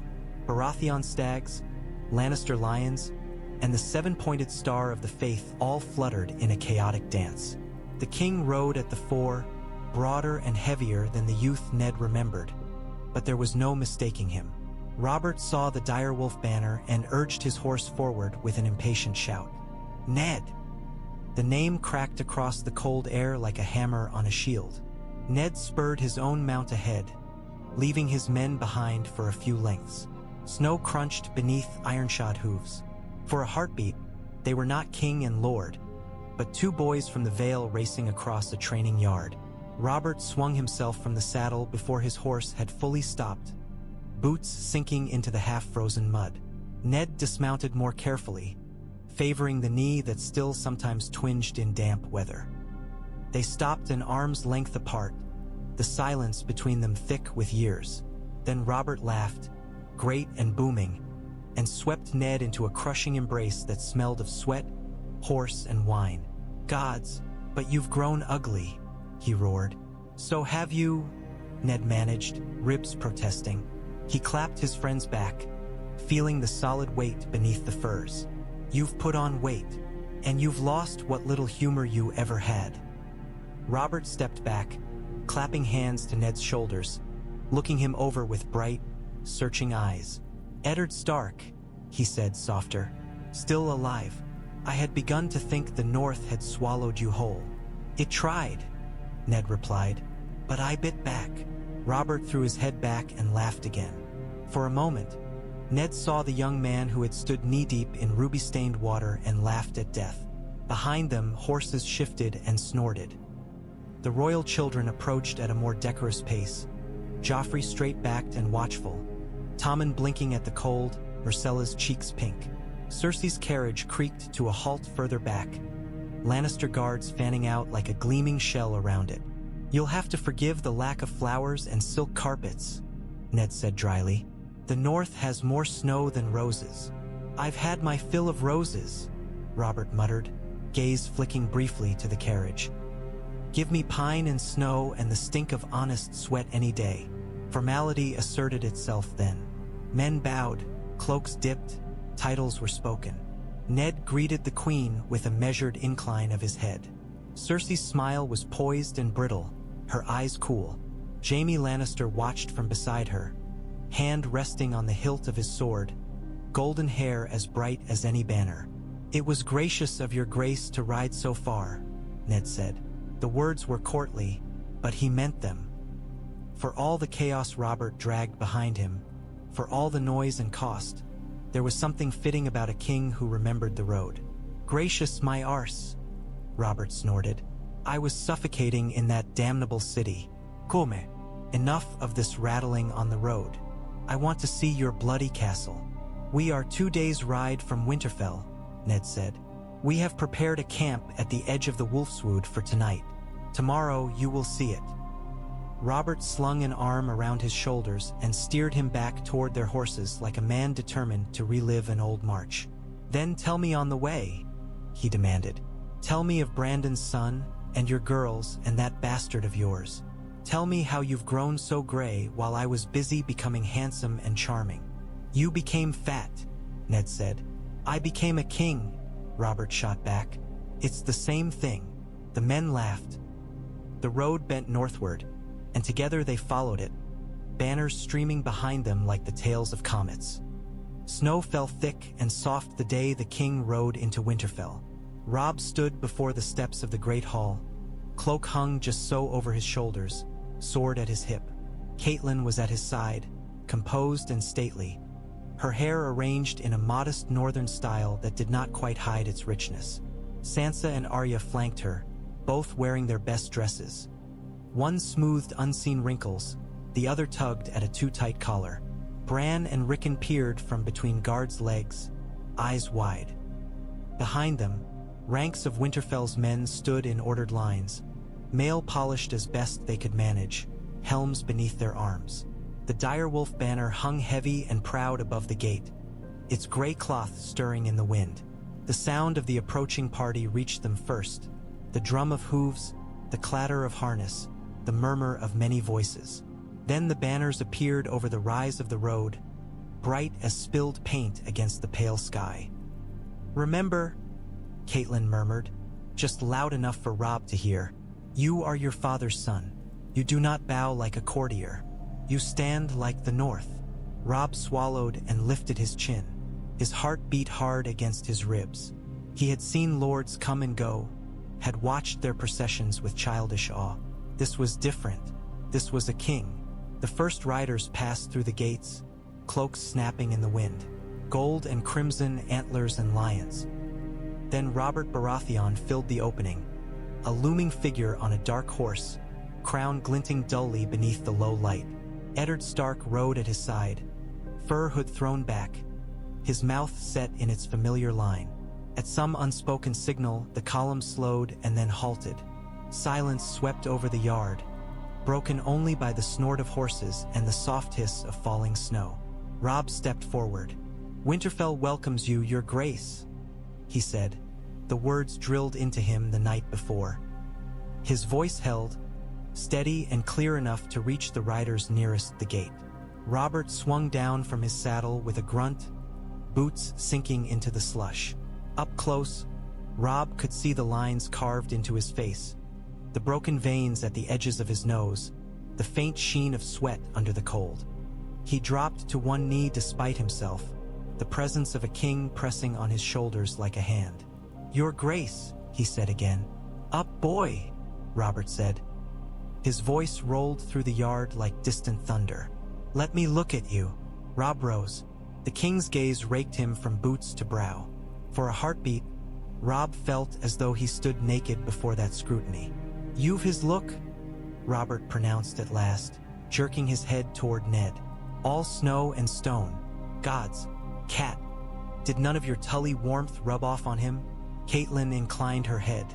Baratheon stags, Lannister lions, and the seven-pointed star of the faith all fluttered in a chaotic dance. The king rode at the fore, broader and heavier than the youth Ned remembered, but there was no mistaking him. Robert saw the direwolf banner and urged his horse forward with an impatient shout. "Ned!" The name cracked across the cold air like a hammer on a shield. Ned spurred his own mount ahead, leaving his men behind for a few lengths. Snow crunched beneath iron-shod hooves. For a heartbeat, they were not king and lord, but two boys from the Vale racing across a training yard. Robert swung himself from the saddle before his horse had fully stopped, boots sinking into the half-frozen mud. Ned dismounted more carefully, favoring the knee that still sometimes twinged in damp weather. They stopped an arm's length apart, the silence between them thick with years. Then Robert laughed, great and booming, and swept Ned into a crushing embrace that smelled of sweat, horse, and wine. "Gods, but you've grown ugly," he roared. "So have you," Ned managed, ribs protesting. He clapped his friend's back, feeling the solid weight beneath the furs. "You've put on weight, and you've lost what little humor you ever had." Robert stepped back, clapping hands to Ned's shoulders, looking him over with bright, searching eyes. "Eddard Stark," he said, softer, "still alive. I had begun to think the North had swallowed you whole." "It tried," Ned replied, "but I bit back." Robert threw his head back and laughed again. For a moment, Ned saw the young man who had stood knee-deep in ruby-stained water and laughed at death. Behind them, horses shifted and snorted. The royal children approached at a more decorous pace, Joffrey straight-backed and watchful, Tommen blinking at the cold, Myrcella's cheeks pink. Cersei's carriage creaked to a halt further back, Lannister guards fanning out like a gleaming shell around it. "You'll have to forgive the lack of flowers and silk carpets," Ned said dryly. "The North has more snow than roses." "I've had my fill of roses," Robert muttered, gaze flicking briefly to the carriage. "Give me pine and snow and the stink of honest sweat any day." Formality asserted itself then. Men bowed, cloaks dipped, titles were spoken. Ned greeted the queen with a measured incline of his head. Cersei's smile was poised and brittle, her eyes cool. Jaime Lannister watched from beside her, hand resting on the hilt of his sword, golden hair as bright as any banner. "It was gracious of your grace to ride so far," Ned said. The words were courtly, but he meant them. For all the chaos Robert dragged behind him, for all the noise and cost, there was something fitting about a king who remembered the road. "Gracious my arse," Robert snorted. "I was suffocating in that damnable city. Come, enough of this rattling on the road. I want to see your bloody castle." "We are 2 days' ride from Winterfell," Ned said. "We have prepared a camp at the edge of the Wolfswood for tonight. Tomorrow you will see it." Robert slung an arm around his shoulders and steered him back toward their horses like a man determined to relive an old march. "Then tell me on the way," he demanded. "Tell me of Brandon's son, and your girls, and that bastard of yours. Tell me how you've grown so gray while I was busy becoming handsome and charming." "You became fat," Ned said. "I became a king," Robert shot back. "It's the same thing." The men laughed. The road bent northward, and together they followed it, banners streaming behind them like the tails of comets. Snow fell thick and soft the day the king rode into Winterfell. Robb stood before the steps of the great hall, cloak hung just so over his shoulders, sword at his hip. Catelyn was at his side, composed and stately, her hair arranged in a modest northern style that did not quite hide its richness. Sansa and Arya flanked her, both wearing their best dresses. One smoothed unseen wrinkles, the other tugged at a too-tight collar. Bran and Rickon peered from between guards' legs, eyes wide. Behind them, ranks of Winterfell's men stood in ordered lines, mail polished as best they could manage, helms beneath their arms. The direwolf banner hung heavy and proud above the gate, its gray cloth stirring in the wind. The sound of the approaching party reached them first, the drum of hooves, the clatter of harness, the murmur of many voices. Then the banners appeared over the rise of the road, bright as spilled paint against the pale sky. "Remember," Catelyn murmured, just loud enough for Robb to hear, "you are your father's son. You do not bow like a courtier. You stand like the North." Robb swallowed and lifted his chin. His heart beat hard against his ribs. He had seen lords come and go, had watched their processions with childish awe. This was different. This was a king. The first riders passed through the gates, cloaks snapping in the wind. gold and crimson antlers and lions. Then Robert Baratheon filled the opening, a looming figure on a dark horse, crown glinting dully beneath the low light. Eddard Stark rode at his side, fur hood thrown back, his mouth set in its familiar line. At some unspoken signal, the column slowed and then halted. Silence swept over the yard, broken only by the snort of horses and the soft hiss of falling snow. Robb stepped forward. "Winterfell welcomes you, your grace," he said, the words drilled into him the night before. His voice held, steady and clear enough to reach the riders nearest the gate. Robert swung down from his saddle with a grunt, boots sinking into the slush. Up close, Robb could see the lines carved into his face, the broken veins at the edges of his nose, the faint sheen of sweat under the cold. He dropped to one knee despite himself, the presence of a king pressing on his shoulders like a hand. "Your grace," he said again. "Up, boy," Robert said. His voice rolled through the yard like distant thunder. "Let me look at you." Robb rose. The king's gaze raked him from boots to brow. For a heartbeat, Robb felt as though he stood naked before that scrutiny. "You've his look," Robert pronounced at last, jerking his head toward Ned. "All snow and stone. Gods. Cat. Did none of your Tully warmth rub off on him?" Catelyn inclined her head.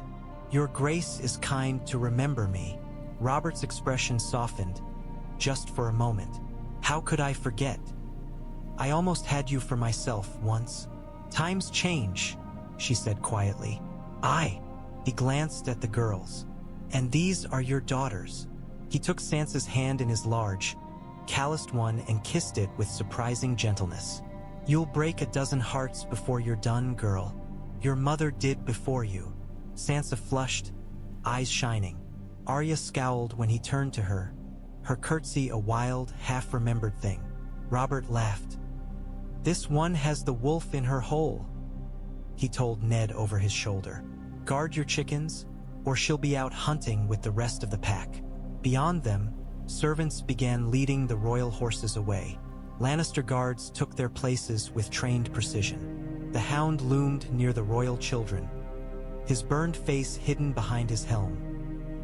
"Your grace is kind to remember me." Robert's expression softened, just for a moment. "How could I forget? I almost had you for myself once." "Times change," she said quietly. "Aye." He glanced at the girls. "And these are your daughters." He took Sansa's hand in his large, calloused one and kissed it with surprising gentleness. "You'll break a dozen hearts before you're done, girl. Your mother did before you." Sansa flushed, eyes shining. Arya scowled when he turned to her, her curtsy a wild, half-remembered thing. Robert laughed. "This one has the wolf in her hole," he told Ned over his shoulder. "Guard your chickens, or she'll be out hunting with the rest of the pack." Beyond them, servants began leading the royal horses away. Lannister guards took their places with trained precision. The hound loomed near the royal children, his burned face hidden behind his helm,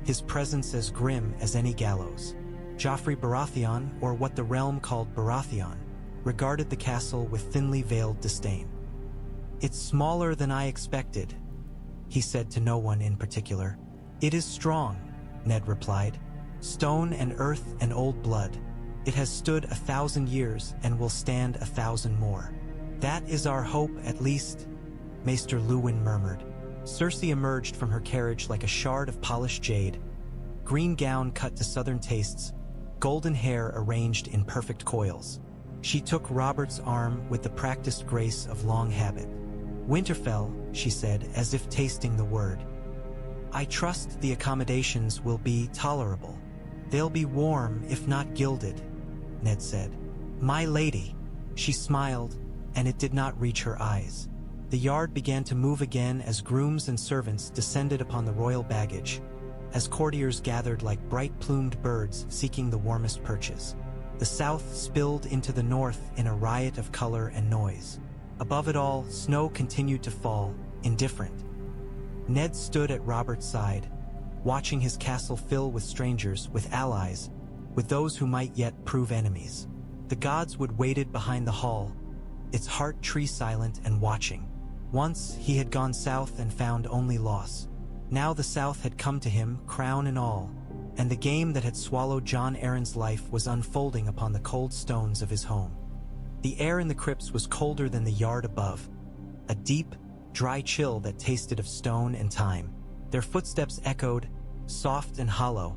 his presence as grim as any gallows. Joffrey Baratheon, or what the realm called Baratheon, regarded the castle with thinly veiled disdain. "It's smaller than I expected," he said to no one in particular. "It is strong," Ned replied. "Stone and earth and old blood. It has stood 1,000 years and will stand 1,000 more." "That is our hope, at least," Maester Luwin murmured. Cersei emerged from her carriage like a shard of polished jade, green gown cut to southern tastes, golden hair arranged in perfect coils. She took Robert's arm with the practiced grace of long habit. "Winterfell," she said, as if tasting the word. "I trust the accommodations will be tolerable." "They'll be warm, if not gilded," Ned said. "My lady." She smiled, and it did not reach her eyes. The yard began to move again as grooms and servants descended upon the royal baggage, as courtiers gathered like bright-plumed birds seeking the warmest perches. The south spilled into the north in a riot of color and noise. Above it all, snow continued to fall, indifferent. Ned stood at Robert's side, watching his castle fill with strangers, with allies, with those who might yet prove enemies. The Godswood waited behind the hall, its heart tree-silent and watching. Once he had gone south and found only loss. Now the south had come to him, crown and all, and the game that had swallowed Jon Arryn's life was unfolding upon the cold stones of his home. The air in the crypts was colder than the yard above, a deep, dry chill that tasted of stone and time. Their footsteps echoed, soft and hollow,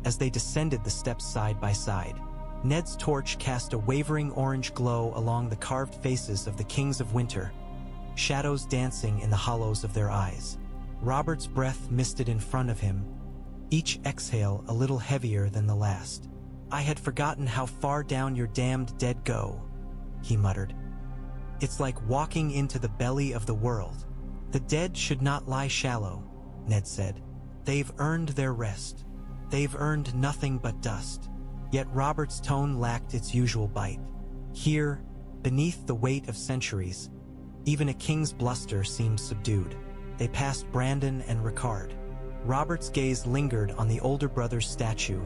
as they descended the steps side by side. Ned's torch cast a wavering orange glow along the carved faces of the kings of winter, shadows dancing in the hollows of their eyes. Robert's breath misted in front of him, each exhale a little heavier than the last. "I had forgotten how far down your damned dead go," he muttered. "It's like walking into the belly of the world." "The dead should not lie shallow," Ned said. "They've earned their rest. They've earned nothing but dust." Yet Robert's tone lacked its usual bite. "Here, Beneath the weight of centuries, even a king's bluster seemed subdued. They passed Brandon and Rickard. Robert's gaze lingered on the older brother's statue,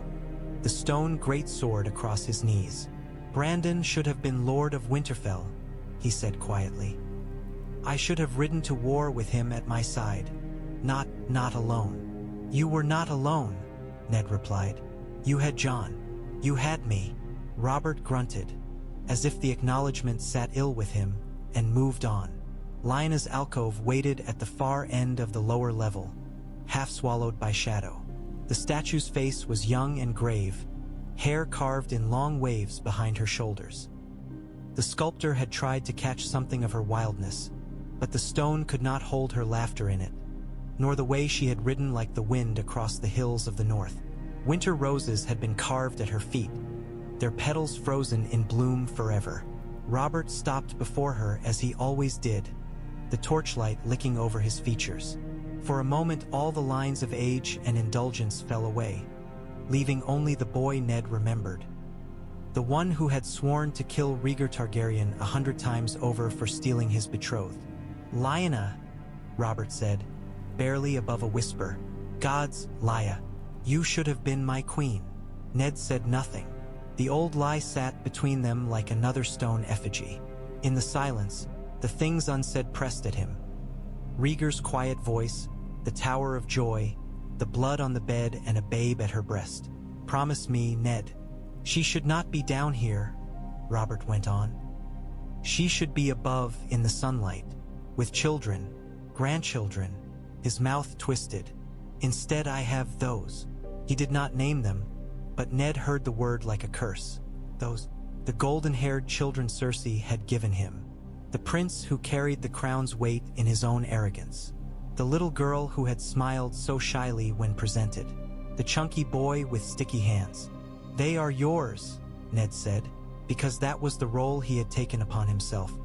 the stone greatsword across his knees. "Brandon should have been Lord of Winterfell," he said quietly. "I should have ridden to war with him at my side. Not alone." "You were not alone," Ned replied. "You had Jon. You had me." Robert grunted, as if the acknowledgement sat ill with him, and moved on. Lioness' alcove waited at the far end of the lower level, half swallowed by shadow. The statue's face was young and grave, hair carved in long waves behind her shoulders. The sculptor had tried to catch something of her wildness, but the stone could not hold her laughter in it, nor the way she had ridden like the wind across the hills of the north. Winter roses had been carved at her feet, their petals frozen in bloom forever. Robert stopped before her as he always did, the torchlight licking over his features. For a moment all the lines of age and indulgence fell away, leaving only the boy Ned remembered. The one who had sworn to kill Rhaegar Targaryen 100 times over for stealing his betrothed. "Lyanna," Robert said, barely above a whisper. "Gods, Lya, you should have been my queen." Ned said nothing. The old lie sat between them like another stone effigy. In the silence, the things unsaid pressed at him. Rhaegar's quiet voice, the Tower of Joy, the blood on the bed and a babe at her breast. "Promise me, Ned. She should not be down here," Robert went on. "She should be above in the sunlight, with children, grandchildren." His mouth twisted. "Instead I have those." He did not name them, but Ned heard the word like a curse. Those, the golden-haired children Cersei had given him. The prince who carried the crown's weight in his own arrogance. The little girl who had smiled so shyly when presented. The chunky boy with sticky hands. "They are yours," Ned said, because that was the role he had taken upon himself.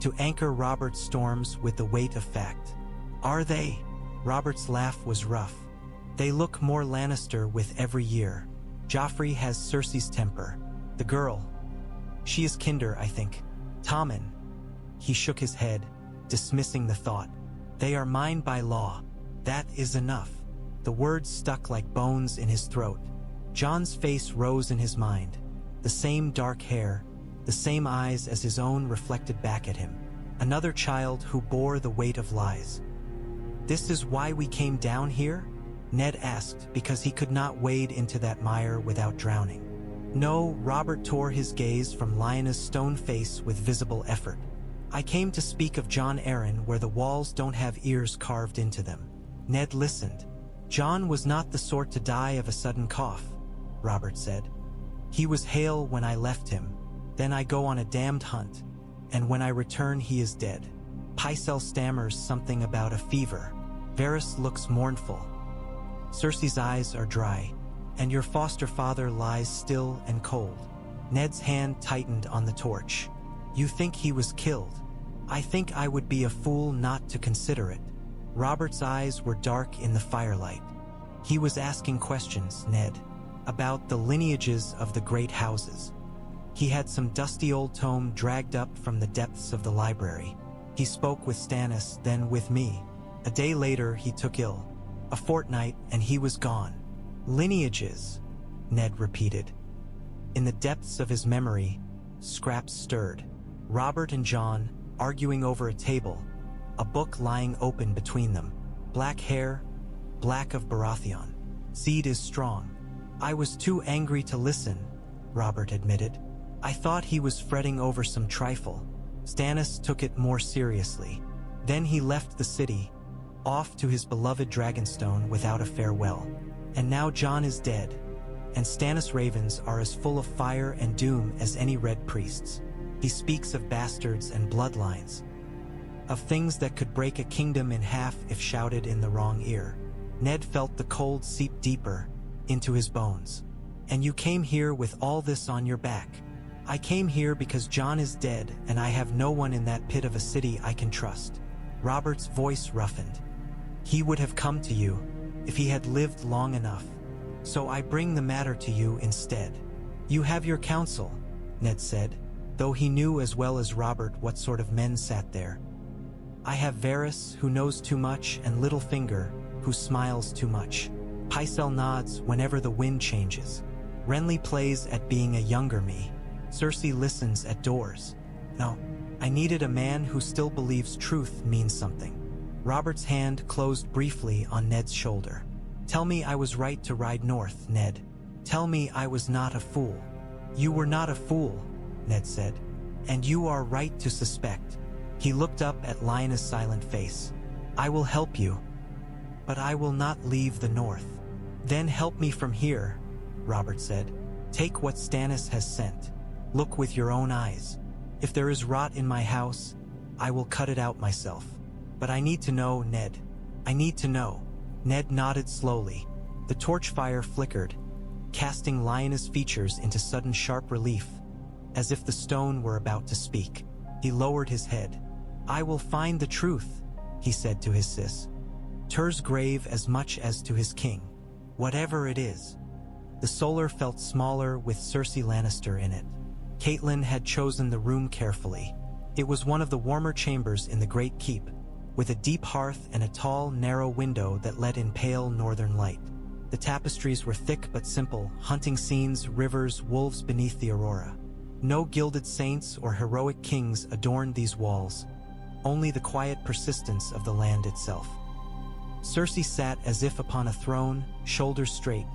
To anchor Robert's storms with the weight of fact. "Are they?" Robert's laugh was rough. "They look more Lannister with every year. Joffrey has Cersei's temper. The girl, she is kinder, I think. Tommen." He shook his head, dismissing the thought. "They are mine by law. That is enough." The words stuck like bones in his throat. Jon's face rose in his mind. The same dark hair, the same eyes as his own reflected back at him. Another child who bore the weight of lies. "This is why we came down here?" Ned asked, because he could not wade into that mire without drowning. "No," Robert tore his gaze from Lyanna's stone face with visible effort. "I came to speak of Jon Arryn where the walls don't have ears carved into them." Ned listened. "Jon was not the sort to die of a sudden cough," Robert said. "He was hale when I left him. Then I go on a damned hunt, and when I return he is dead." Pycelle stammers something about a fever. Varys looks mournful. Cersei's eyes are dry, and your foster father lies still and cold. Ned's hand tightened on the torch. "You think he was killed? I think I would be a fool not to consider it." Robert's eyes were dark in the firelight. He was asking questions, Ned, about the lineages of the great houses. He had some dusty old tome dragged up from the depths of the library. He spoke with Stannis, then with me. A day later he took ill. A fortnight and he was gone. "Lineages," Ned repeated. In the depths of his memory, scraps stirred. Robert and Jon, arguing over a table, a book lying open between them. Black hair, black of Baratheon. "Seed is strong." "I was too angry to listen," Robert admitted. "I thought he was fretting over some trifle." Stannis took it more seriously. Then he left the city, off to his beloved Dragonstone without a farewell. And now Jon is dead, and Stannis' ravens are as full of fire and doom as any red priests. He speaks of bastards and bloodlines, of things that could break a kingdom in half if shouted in the wrong ear. Ned felt the cold seep deeper into his bones. "And you came here with all this on your back?" "I came here because Jon is dead and I have no one in that pit of a city I can trust." Robert's voice roughened. "He would have come to you if he had lived long enough. So I bring the matter to you instead." "You have your counsel," Ned said. though he knew as well as Robert what sort of men sat there. I have Varys, who knows too much, and Littlefinger, who smiles too much. Pycelle nods whenever the wind changes. Renly plays at being a younger me. Cersei listens at doors. No, I needed a man who still believes truth means something. Robert's hand closed briefly on Ned's shoulder. Tell me I was right to ride north, Ned. Tell me I was not a fool. You were not a fool, Ned said. And you are right to suspect. He looked up at Lioness' silent face. I will help you. But I will not leave the north. Then help me from here, Robert said. Take what Stannis has sent. Look with your own eyes. If there is rot in my house, I will cut it out myself. But I need to know, Ned. I need to know. Ned nodded slowly. The torch fire flickered, casting Lioness' features into sudden sharp relief, as if the stone were about to speak. He lowered his head. I will find the truth, he said to his sis. Ter's grave as much as to his king. Whatever it is. The solar felt smaller with Cersei Lannister in it. Catelyn had chosen the room carefully. It was one of the warmer chambers in the Great Keep, with a deep hearth and a tall, narrow window that let in pale northern light. The tapestries were thick but simple, hunting scenes, rivers, wolves beneath the aurora. No gilded saints or heroic kings adorned these walls, only the quiet persistence of the land itself. Cersei sat as if upon a throne, shoulders straight,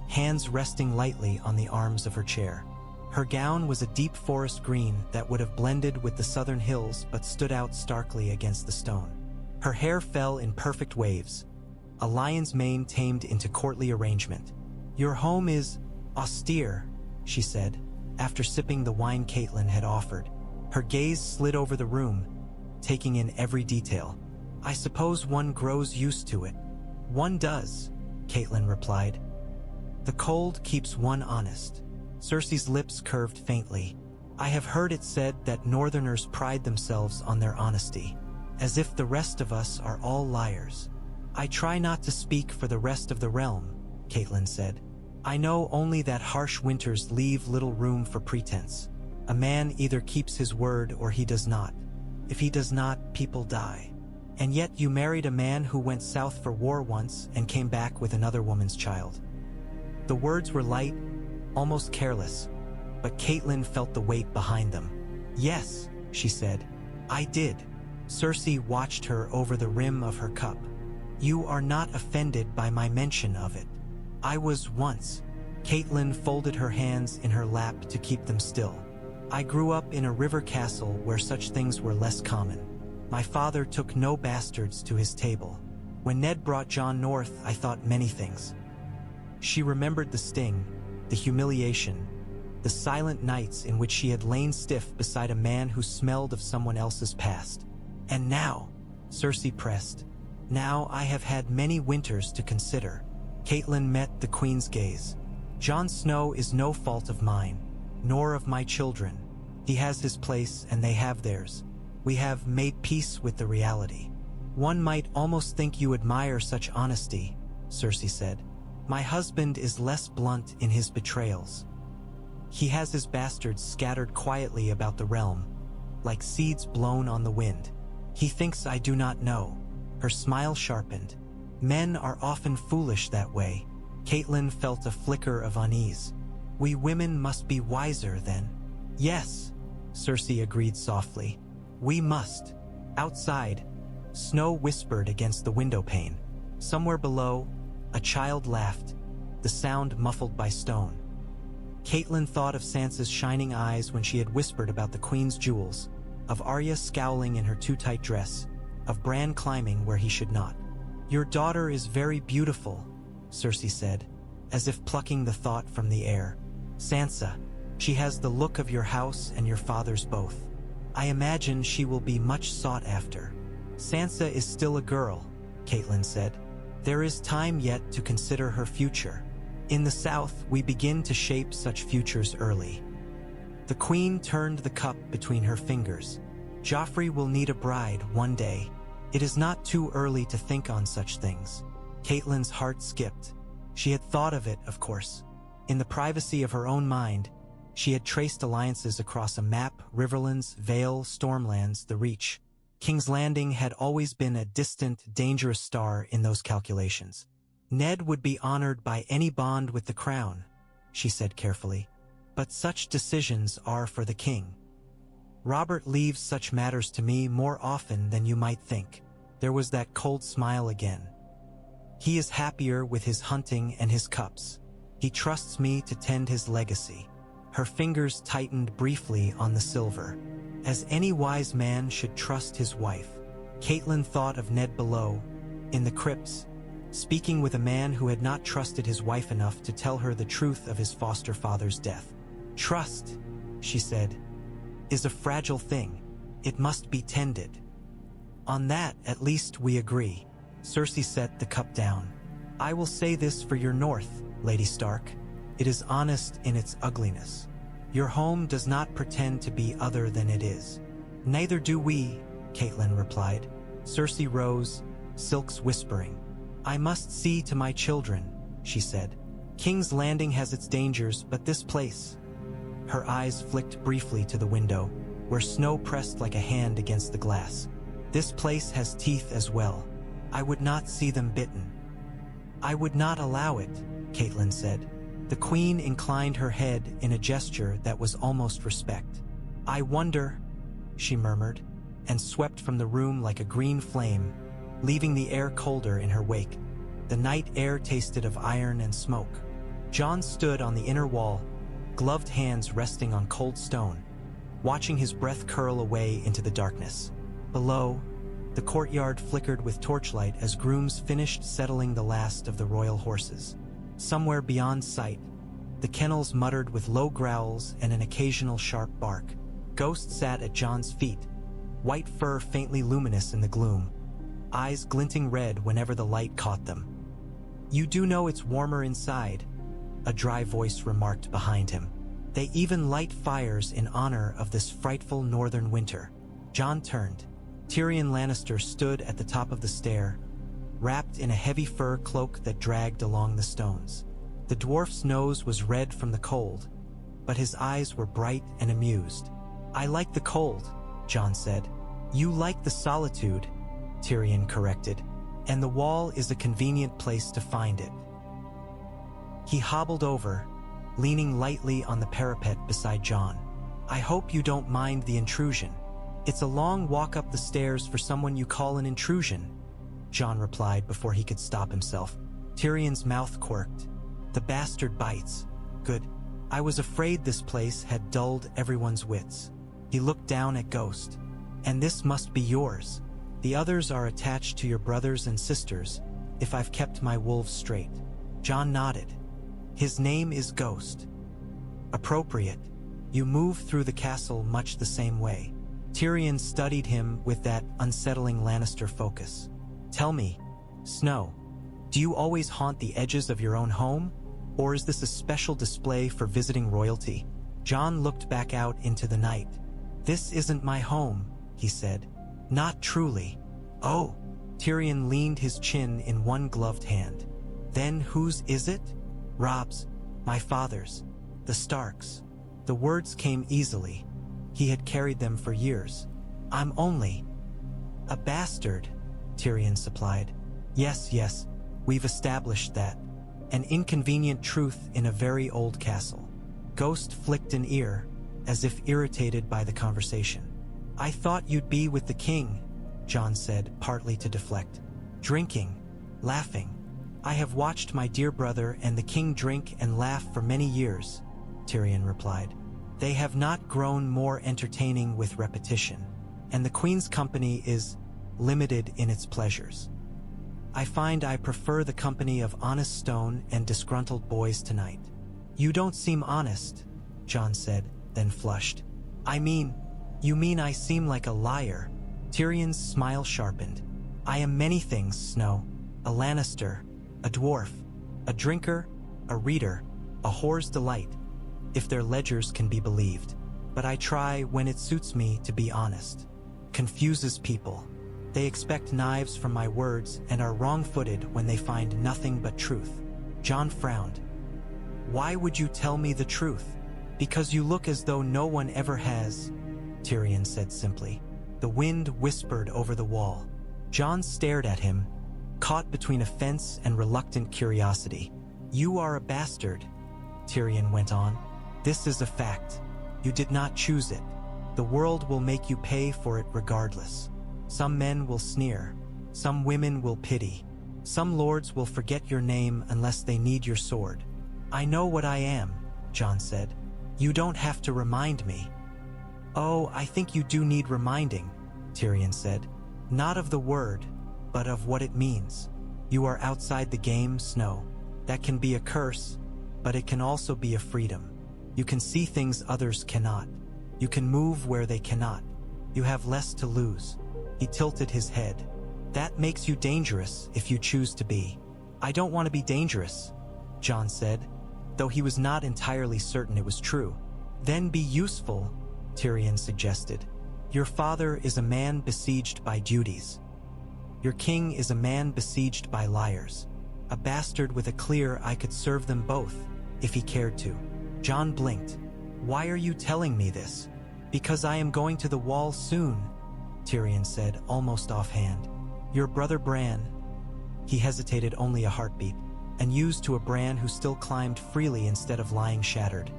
hands resting lightly on the arms of her chair. Her gown was a deep forest green that would have blended with the southern hills but stood out starkly against the stone. Her hair fell in perfect waves, a lion's mane tamed into courtly arrangement. Your home is austere, she said, after sipping the wine Catelyn had offered. Her gaze slid over the room, taking in every detail. I suppose one grows used to it. One does, Catelyn replied. The cold keeps one honest. Cersei's lips curved faintly. I have heard it said that Northerners pride themselves on their honesty, as if the rest of us are all liars. I try not to speak for the rest of the realm, Catelyn said. I know only that harsh winters leave little room for pretense. A man either keeps his word or he does not. If he does not, people die. And yet you married a man who went south for war once and came back with another woman's child. The words were light, almost careless, but Catelyn felt the weight behind them. Yes, she said, I did. Cersei watched her over the rim of her cup. You are not offended by my mention of it. I was once. Catelyn folded her hands in her lap to keep them still. I grew up in a river castle where such things were less common. My father took no bastards to his table. When Ned brought Jon north, I thought many things. She remembered the sting, the humiliation, the silent nights in which she had lain stiff beside a man who smelled of someone else's past. And now, Cersei pressed, now I have had many winters to consider. Catelyn met the Queen's gaze. Jon Snow is no fault of mine, nor of my children. He has his place and they have theirs. We have made peace with the reality. One might almost think you admire such honesty, Cersei said. My husband is less blunt in his betrayals. He has his bastards scattered quietly about the realm, like seeds blown on the wind. He thinks I do not know. Her smile sharpened. Men are often foolish that way. Catelyn felt a flicker of unease. We women must be wiser then. Yes, Cersei agreed softly. We must. Outside, snow whispered against the window pane. Somewhere below, a child laughed, the sound muffled by stone. Catelyn thought of Sansa's shining eyes when she had whispered about the Queen's jewels, of Arya scowling in her too tight dress, of Bran climbing where he should not. Your daughter is very beautiful, Cersei said, as if plucking the thought from the air. Sansa, she has the look of your house and your father's both. I imagine she will be much sought after. Sansa is still a girl, Catelyn said. There is time yet to consider her future. In the South, we begin to shape such futures early. The Queen turned the cup between her fingers. Joffrey will need a bride one day. It is not too early to think on such things. Catelyn's heart skipped. She had thought of it, of course. In the privacy of her own mind, She had traced alliances across a map: Riverlands, Vale, Stormlands, the Reach. King's Landing had always been a distant, dangerous star in those calculations. Ned would be honored by any bond with the crown, she said carefully. But such decisions are for the king. Robert leaves such matters to me more often than you might think. There was that cold smile again. He is happier with his hunting and his cups. He trusts me to tend his legacy. Her fingers tightened briefly on the silver. As any wise man should trust his wife. Catelyn thought of Ned below, in the crypts, speaking with a man who had not trusted his wife enough to tell her the truth of his foster father's death. Trust, she said, is a fragile thing. It must be tended. On that, at least we agree. Cersei set the cup down. I will say this for your north, Lady Stark. It is honest in its ugliness. Your home does not pretend to be other than it is. Neither do we, Catelyn replied. Cersei rose, silks whispering. I must see to my children, she said. King's Landing has its dangers, but this place... Her eyes flicked briefly to the window, where snow pressed like a hand against the glass. This place has teeth as well. I would not see them bitten. I would not allow it, Catelyn said. The queen inclined her head in a gesture that was almost respect. I wonder, she murmured, and swept from the room like a green flame, leaving the air colder in her wake. The night air tasted of iron and smoke. Jon stood on the inner wall, gloved hands resting on cold stone, watching his breath curl away into the darkness. Below, the courtyard flickered with torchlight as grooms finished settling the last of the royal horses. Somewhere beyond sight, the kennels muttered with low growls and an occasional sharp bark. Ghost sat at Jon's feet, white fur faintly luminous in the gloom, eyes glinting red whenever the light caught them. You do know it's warmer inside, a dry voice remarked behind him. They even light fires in honor of this frightful northern winter. Jon turned. Tyrion Lannister stood at the top of the stair, wrapped in a heavy fur cloak that dragged along the stones. The dwarf's nose was red from the cold, but his eyes were bright and amused. I like the cold, Jon said. You like the solitude, Tyrion corrected, and the wall is a convenient place to find it. He hobbled over, leaning lightly on the parapet beside Jon. I hope you don't mind the intrusion. It's a long walk up the stairs for someone you call an intrusion, Jon replied before he could stop himself. Tyrion's mouth quirked. The bastard bites. Good. I was afraid this place had dulled everyone's wits. He looked down at Ghost. And this must be yours. The others are attached to your brothers and sisters, if I've kept my wolves straight. Jon nodded. His name is Ghost. Appropriate. You move through the castle much the same way. Tyrion studied him with that unsettling Lannister focus. Tell me, Snow, do you always haunt the edges of your own home? Or is this a special display for visiting royalty? Jon looked back out into the night. This isn't my home, he said. Not truly. Oh, Tyrion leaned his chin in one gloved hand. Then whose is it? Rob's, my father's, the Starks. The words came easily. He had carried them for years. I'm only a bastard, Tyrion supplied. Yes, we've established that. An inconvenient truth in a very old castle. Ghost flicked an ear, as if irritated by the conversation. I thought you'd be with the king, Jon said, partly to deflect. Drinking, laughing. I have watched my dear brother and the king drink and laugh for many years, Tyrion replied. They have not grown more entertaining with repetition, and the queen's company is limited in its pleasures. I find I prefer the company of honest stone and disgruntled boys tonight. You don't seem honest, Jon said, then flushed. You mean I seem like a liar? Tyrion's smile sharpened. I am many things, Snow. A Lannister, a dwarf, a drinker, a reader, a whore's delight, if their ledgers can be believed. But I try, when it suits me, to be honest. Confuses people. They expect knives from my words and are wrong-footed when they find nothing but truth. Jon frowned. Why would you tell me the truth? Because you look as though no one ever has, Tyrion said simply. The wind whispered over the wall. Jon stared at him, caught between offense and reluctant curiosity. You are a bastard, Tyrion went on. This is a fact. You did not choose it. The world will make you pay for it regardless. Some men will sneer. Some women will pity. Some lords will forget your name unless they need your sword. I know what I am, Jon said. You don't have to remind me. Oh, I think you do need reminding, Tyrion said. Not of the word, but of what it means. You are outside the game, Snow. That can be a curse, but it can also be a freedom. You can see things others cannot. You can move where they cannot. You have less to lose. He tilted his head. That makes you dangerous if you choose to be. I don't want to be dangerous, Jon said, though he was not entirely certain it was true. Then be useful, Tyrion suggested. Your father is a man besieged by duties. Your king is a man besieged by liars. A bastard with a clear I could serve them both, if he cared to. Jon blinked. Why are you telling me this? Because I am going to the wall soon, Tyrion said, almost offhand. Your brother Bran. He hesitated only a heartbeat, and used to a Bran who still climbed freely instead of lying shattered.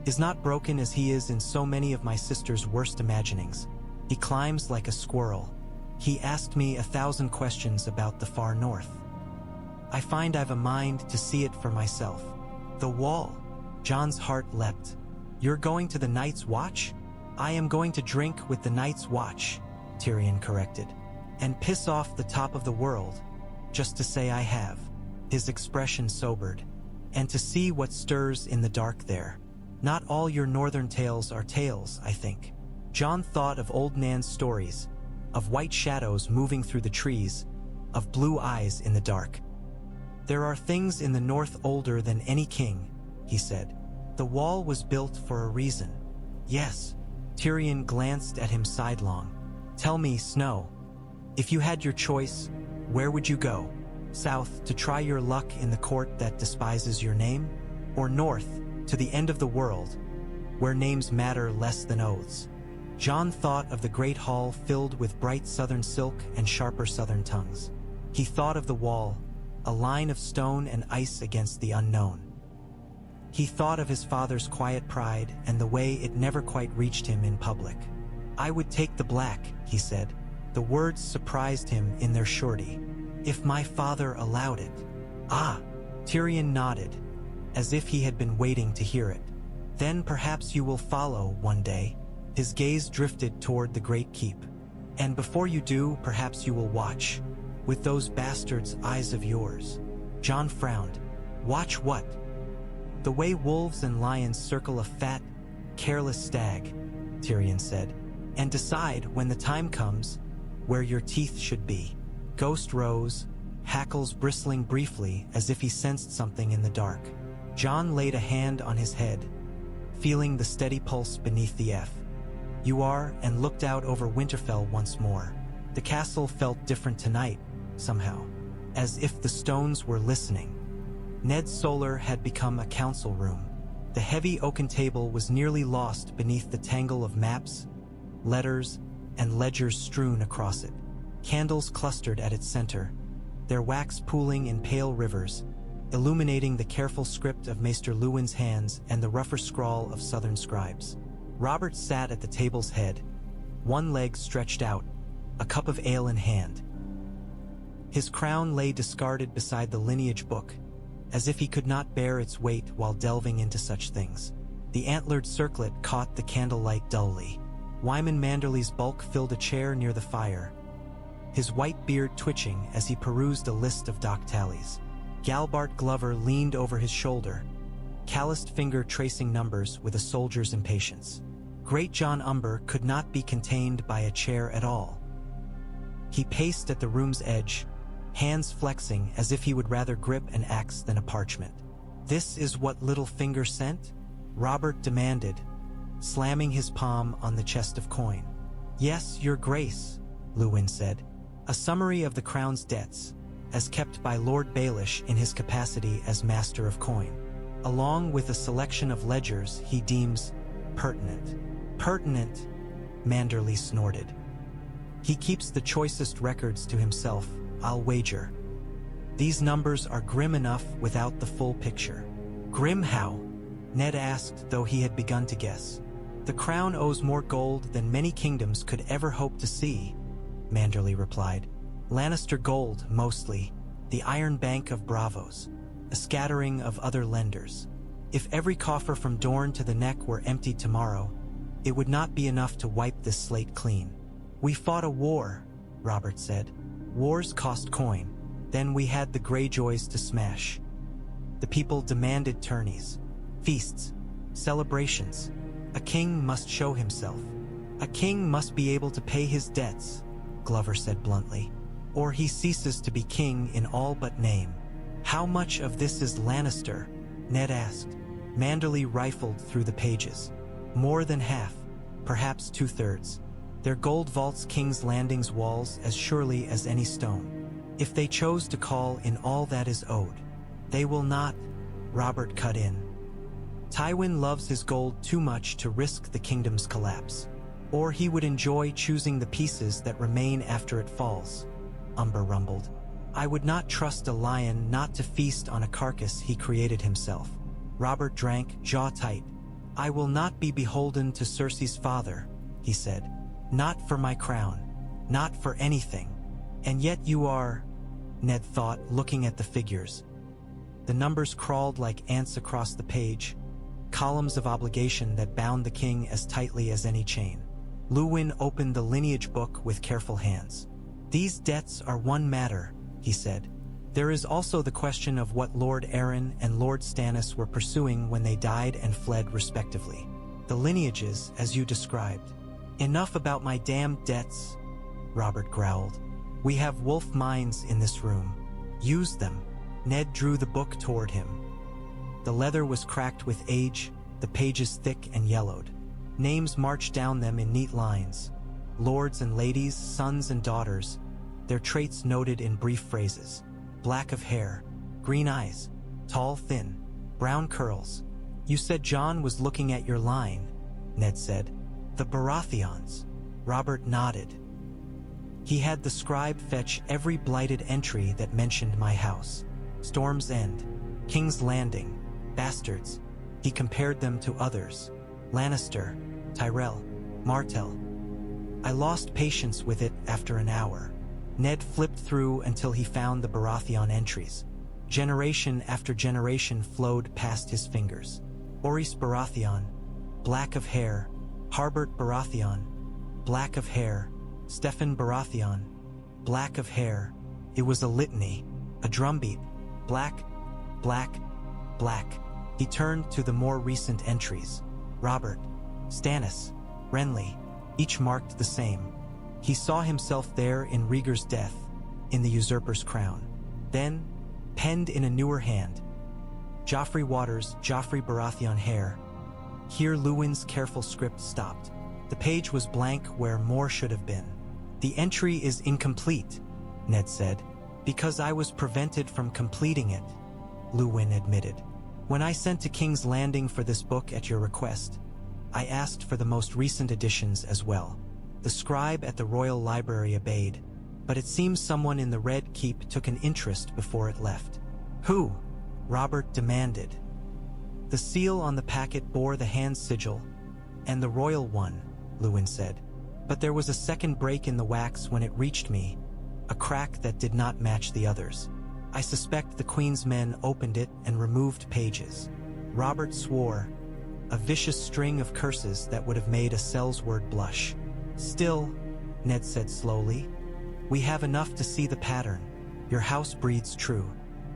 Is not broken as he is in so many of my sister's worst imaginings. He climbs like a squirrel. He asked me 1,000 questions about the far north. I find I've a mind to see it for myself. The wall. Jon's heart leapt. You're going to the Night's Watch? I am going to drink with the Night's Watch, Tyrion corrected. And piss off the top of the world, just to say I have. His expression sobered. And to see what stirs in the dark there. Not all your northern tales are tales, I think. Jon thought of old Nan's stories, of white shadows moving through the trees, of blue eyes in the dark. There are things in the north older than any king, he said. The wall was built for a reason. Yes. Tyrion glanced at him sidelong. Tell me, Snow, if you had your choice, where would you go? South to try your luck in the court that despises your name? Or north, to the end of the world, where names matter less than oaths? Jon thought of the great hall filled with bright southern silk and sharper southern tongues. He thought of the wall, a line of stone and ice against the unknown. He thought of his father's quiet pride and the way it never quite reached him in public. I would take the black, he said. The words surprised him in their surety. If my father allowed it. Ah, Tyrion nodded, as if he had been waiting to hear it. Then perhaps you will follow one day. His gaze drifted toward the great keep. And before you do, perhaps you will watch, with those bastards' eyes of yours. Jon frowned. Watch what? The way wolves and lions circle a fat, careless stag, Tyrion said, and decide when the time comes where your teeth should be. Ghost rose, hackles bristling briefly as if he sensed something in the dark. Jon laid a hand on his head, feeling the steady pulse beneath the F. You are, and looked out over Winterfell once more. The castle felt different tonight, somehow, as if the stones were listening. Ned's solar had become a council room. The heavy oaken table was nearly lost beneath the tangle of maps, letters, and ledgers strewn across it. Candles clustered at its center, their wax pooling in pale rivers, illuminating the careful script of Maester Luwin's hands and the rougher scrawl of southern scribes. Robert sat at the table's head, one leg stretched out, a cup of ale in hand. His crown lay discarded beside the lineage book, as if he could not bear its weight while delving into such things. The antlered circlet caught the candlelight dully. Wyman Manderly's bulk filled a chair near the fire, his white beard twitching as he perused a list of dock tallies. Galbart Glover leaned over his shoulder, calloused finger tracing numbers with a soldier's impatience. Great Jon Umber could not be contained by a chair at all. He paced at the room's edge, hands flexing as if he would rather grip an axe than a parchment. This is what Littlefinger sent? Robert demanded, slamming his palm on the chest of coin. Yes, your grace, Luwin said. A summary of the crown's debts, as kept by Lord Baelish in his capacity as Master of Coin. along with a selection of ledgers he deems pertinent. Pertinent, Manderly snorted. He keeps the choicest records to himself, I'll wager. These numbers are grim enough without the full picture. Grim how? Ned asked, though he had begun to guess. The crown owes more gold than many kingdoms could ever hope to see, Manderly replied. Lannister gold, mostly, the Iron Bank of Bravos, a scattering of other lenders. If every coffer from Dorne to the Neck were emptied tomorrow, it would not be enough to wipe this slate clean. We fought a war, Robert said. Wars cost coin. Then we had the Greyjoys to smash. The people demanded tourneys, feasts, celebrations. A king must show himself. A king must be able to pay his debts, Glover said bluntly, or he ceases to be king in all but name. How much of this is Lannister? Ned asked. Manderly rifled through the pages. More than half, perhaps 2/3. Their gold vaults King's Landing's walls as surely as any stone. If they chose to call in all that is owed, they will not, Robert cut in. Tywin loves his gold too much to risk the kingdom's collapse, or he would enjoy choosing the pieces that remain after it falls, Umber rumbled. I would not trust a lion not to feast on a carcass he created himself. Robert drank, jaw tight. I will not be beholden to Cersei's father, he said. Not for my crown, not for anything. And yet you are, Ned thought, looking at the figures. The numbers crawled like ants across the page, columns of obligation that bound the king as tightly as any chain. Luwin opened the lineage book with careful hands. These debts are one matter, he said. There is also the question of what Lord Arryn and Lord Stannis were pursuing when they died and fled respectively. The lineages, as you described. Enough about my damned debts, Robert growled. We have wolf minds in this room. Use them. Ned drew the book toward him. The leather was cracked with age, the pages thick and yellowed. Names marched down them in neat lines. Lords and ladies, sons and daughters, their traits noted in brief phrases. Black of hair, green eyes, tall, thin, brown curls. You said Jon was looking at your line, Ned said. The Baratheons. Robert nodded. He had the scribe fetch every blighted entry that mentioned my house. Storm's End, King's Landing, Bastards. He compared them to others. Lannister, Tyrell, Martell. I lost patience with it after an hour. Ned flipped through until he found the Baratheon entries. Generation after generation flowed past his fingers. Orys Baratheon, black of hair. Harbert Baratheon, black of hair. Steffan Baratheon, black of hair. It was a litany, a drumbeat. Black, black, black. He turned to the more recent entries. Robert, Stannis, Renly, each marked the same. He saw himself there in Rhaegar's death, in the usurper's crown. Then, penned in a newer hand, Joffrey Waters, Joffrey Baratheon hair. Here Luwin's careful script stopped. The page was blank where more should have been. The entry is incomplete, Ned said, because I was prevented from completing it, Luwin admitted. When I sent to King's Landing for this book at your request, I asked for the most recent editions as well. The scribe at the Royal Library obeyed, but it seems someone in the Red Keep took an interest before it left. Who? Robert demanded. The seal on the packet bore the hand sigil, and the royal one, Luwin said. But there was a second break in the wax when it reached me, a crack that did not match the others. I suspect the Queen's men opened it and removed pages. Robert swore, a vicious string of curses that would have made a Sellsword blush. Still, Ned said slowly, we have enough to see the pattern. Your house breeds true.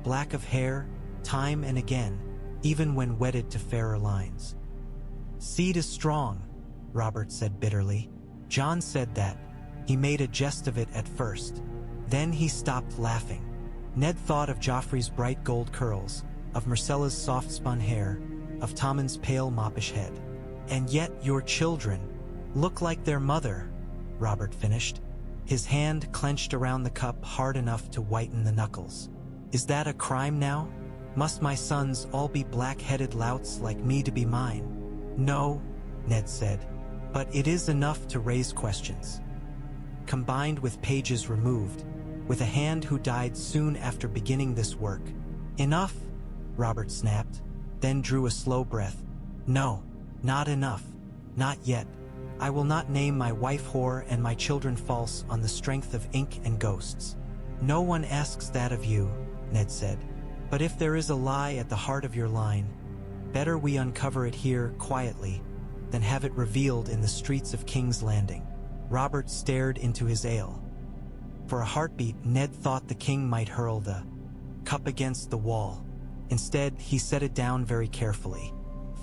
Black of hair, time and again, even when wedded to fairer lines. Seed is strong, Robert said bitterly. Jon said that. He made a jest of it at first. Then he stopped laughing. Ned thought of Joffrey's bright gold curls, of Myrcella's soft-spun hair, of Tommen's pale moppish head. And yet your children look like their mother, Robert finished, his hand clenched around the cup hard enough to whiten the knuckles. Is that a crime now? Must my sons all be black-headed louts like me to be mine? No, Ned said, but it is enough to raise questions. Combined with pages removed, with a hand who died soon after beginning this work. Enough, Robert snapped, then drew a slow breath. No, not enough. Not yet. I will not name my wife whore and my children false on the strength of ink and ghosts. No one asks that of you, Ned said. But if there is a lie at the heart of your line, better we uncover it here quietly than have it revealed in the streets of King's Landing. Robert stared into his ale. For a heartbeat, Ned thought the king might hurl the cup against the wall. Instead, he set it down very carefully.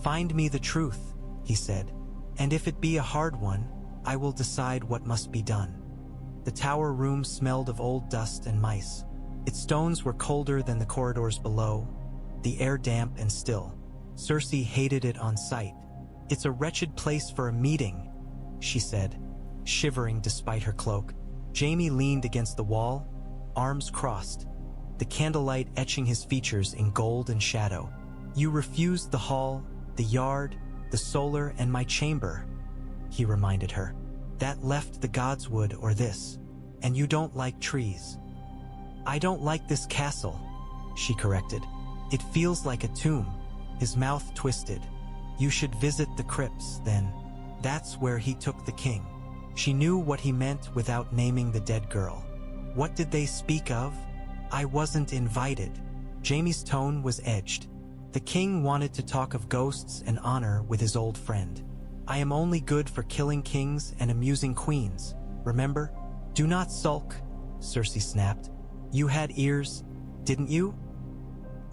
Find me the truth, he said, and if it be a hard one, I will decide what must be done. The tower room smelled of old dust and mice. Its stones were colder than the corridors below, the air damp and still. Cersei hated it on sight. It's a wretched place for a meeting, she said, shivering despite her cloak. Jaime leaned against the wall, arms crossed, the candlelight etching his features in gold and shadow. You refused the hall, the yard, the solar, and my chamber, he reminded her. That left the Godswood or this, and you don't like trees. I don't like this castle, she corrected. It feels like a tomb. His mouth twisted. You should visit the crypts, then. That's where he took the king. She knew what he meant without naming the dead girl. What did they speak of? I wasn't invited. Jaime's tone was edged. The king wanted to talk of ghosts and honor with his old friend. I am only good for killing kings and amusing queens, remember? Do not sulk, Cersei snapped. You had ears, didn't you?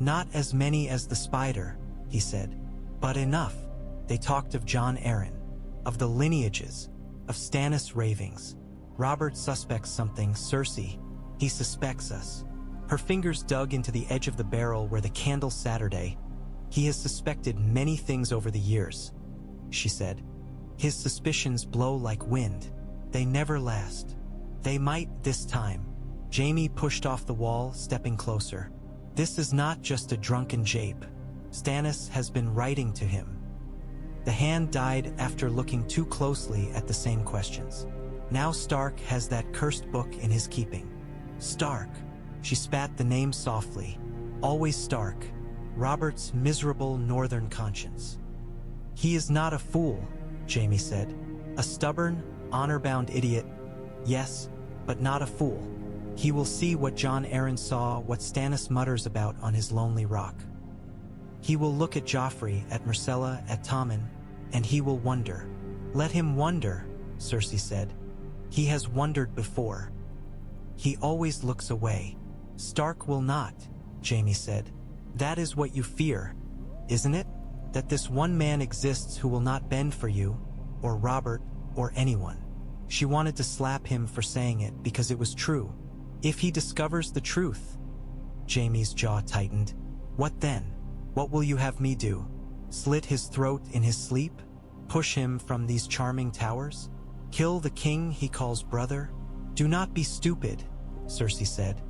Not as many as the spider, he said, but enough. They talked of Jon Arryn, of the lineages, of Stannis ravings. Robert suspects something, Cersei. He suspects us. Her fingers dug into the edge of the barrel where the candle Saturday. He has suspected many things over the years, she said. His suspicions blow like wind. They never last. They might this time. Jaime pushed off the wall, stepping closer. This is not just a drunken jape. Stannis has been writing to him. The hand died after looking too closely at the same questions. Now Stark has that cursed book in his keeping. Stark. She spat the name softly. Always Stark. Robert's miserable northern conscience. He is not a fool, Jaime said. A stubborn, honor-bound idiot. Yes, but not a fool. He will see what Jon Arryn saw, what Stannis mutters about on his lonely rock. He will look at Joffrey, at Myrcella, at Tommen, and he will wonder. Let him wonder, Cersei said. He has wondered before. He always looks away. Stark will not, Jaime said. That is what you fear, isn't it? That this one man exists who will not bend for you, or Robert, or anyone. She wanted to slap him for saying it because it was true. If he discovers the truth, Jaime's jaw tightened. What then? What will you have me do? Slit his throat in his sleep? Push him from these charming towers? Kill the king he calls brother? Do not be stupid, Cersei said.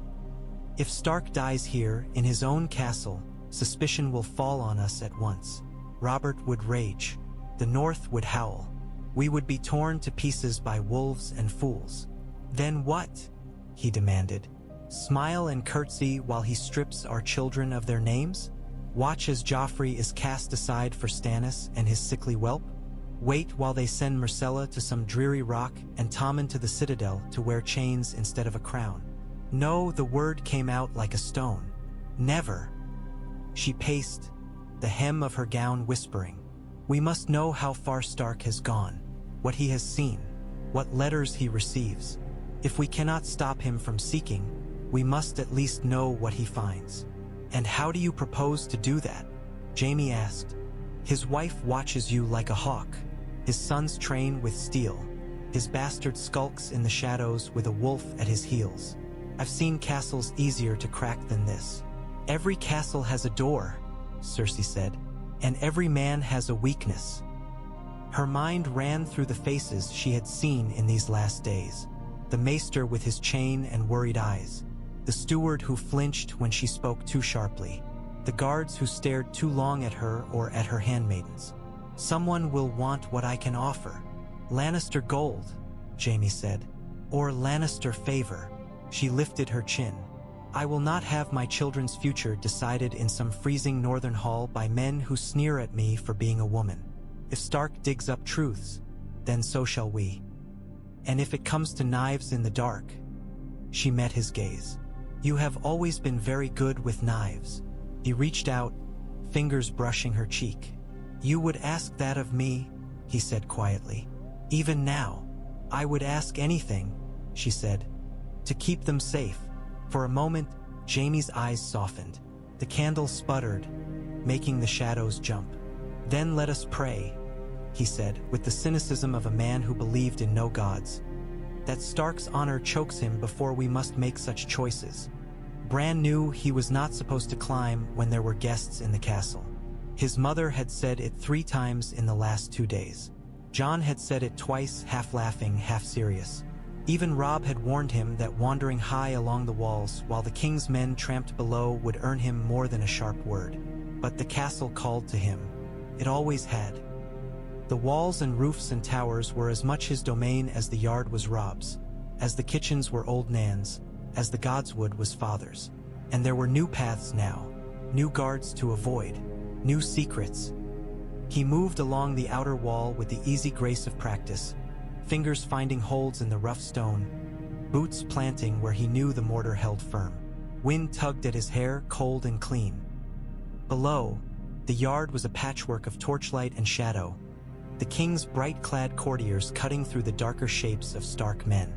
If Stark dies here, in his own castle, suspicion will fall on us at once. Robert would rage. The North would howl. We would be torn to pieces by wolves and fools. Then what? He demanded. Smile and curtsy while he strips our children of their names? Watch as Joffrey is cast aside for Stannis and his sickly whelp? Wait while they send Myrcella to some dreary rock and Tommen to the citadel to wear chains instead of a crown? No, the word came out like a stone. Never. She paced, the hem of her gown whispering. We must know how far Stark has gone, what he has seen, what letters he receives. If we cannot stop him from seeking, we must at least know what he finds. And how do you propose to do that? Jaime asked. His wife watches you like a hawk. His sons train with steel. His bastard skulks in the shadows with a wolf at his heels. I've seen castles easier to crack than this. Every castle has a door, Cersei said, and every man has a weakness. Her mind ran through the faces she had seen in these last days. The maester with his chain and worried eyes. The steward who flinched when she spoke too sharply. The guards who stared too long at her or at her handmaidens. Someone will want what I can offer. Lannister gold, Jaime said. Or Lannister favor. She lifted her chin. I will not have my children's future decided in some freezing northern hall by men who sneer at me for being a woman. If Stark digs up truths, then so shall we. And if it comes to knives in the dark, she met his gaze. You have always been very good with knives. He reached out, fingers brushing her cheek. You would ask that of me, he said quietly. Even now, I would ask anything, she said, to keep them safe. For a moment, Jaime's eyes softened. The candle sputtered, making the shadows jump. Then let us pray, he said, with the cynicism of a man who believed in no gods. That Stark's honor chokes him before we must make such choices. Bran knew he was not supposed to climb when there were guests in the castle. His mother had said it 3 times in the last 2 days. Jon had said it twice, half laughing, half serious. Even Robb had warned him that wandering high along the walls while the king's men tramped below would earn him more than a sharp word. But the castle called to him. It always had. The walls and roofs and towers were as much his domain as the yard was Robb's, as the kitchens were old Nan's, as the Godswood was father's. And there were new paths now, new guards to avoid, new secrets. He moved along the outer wall with the easy grace of practice, fingers finding holds in the rough stone, boots planting where he knew the mortar held firm. Wind tugged at his hair, cold and clean. Below, the yard was a patchwork of torchlight and shadow, the king's bright-clad courtiers cutting through the darker shapes of Stark men.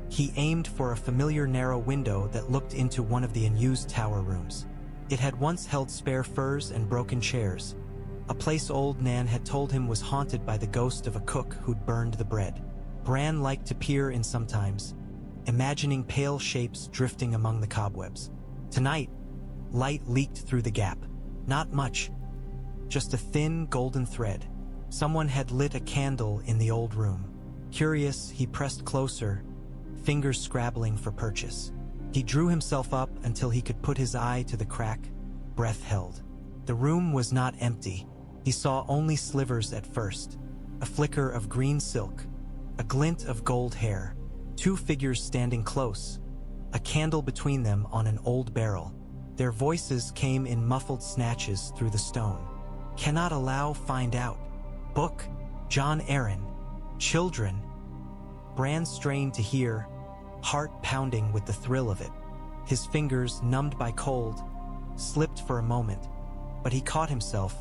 He aimed for a familiar narrow window that looked into one of the unused tower rooms. It had once held spare furs and broken chairs, a place old Nan had told him was haunted by the ghost of a cook who'd burned the bread. Bran liked to peer in sometimes, imagining pale shapes drifting among the cobwebs. Tonight, light leaked through the gap. Not much, just a thin golden thread. Someone had lit a candle in the old room. Curious, he pressed closer, fingers scrabbling for purchase. He drew himself up until he could put his eye to the crack, breath held. The room was not empty. He saw only slivers at first, a flicker of green silk, a glint of gold hair, 2 figures standing close, a candle between them on an old barrel. Their voices came in muffled snatches through the stone. Cannot allow, find out. Book, Jon Arryn. Children. Bran strained to hear, heart pounding with the thrill of it. His fingers, numbed by cold, slipped for a moment, but he caught himself,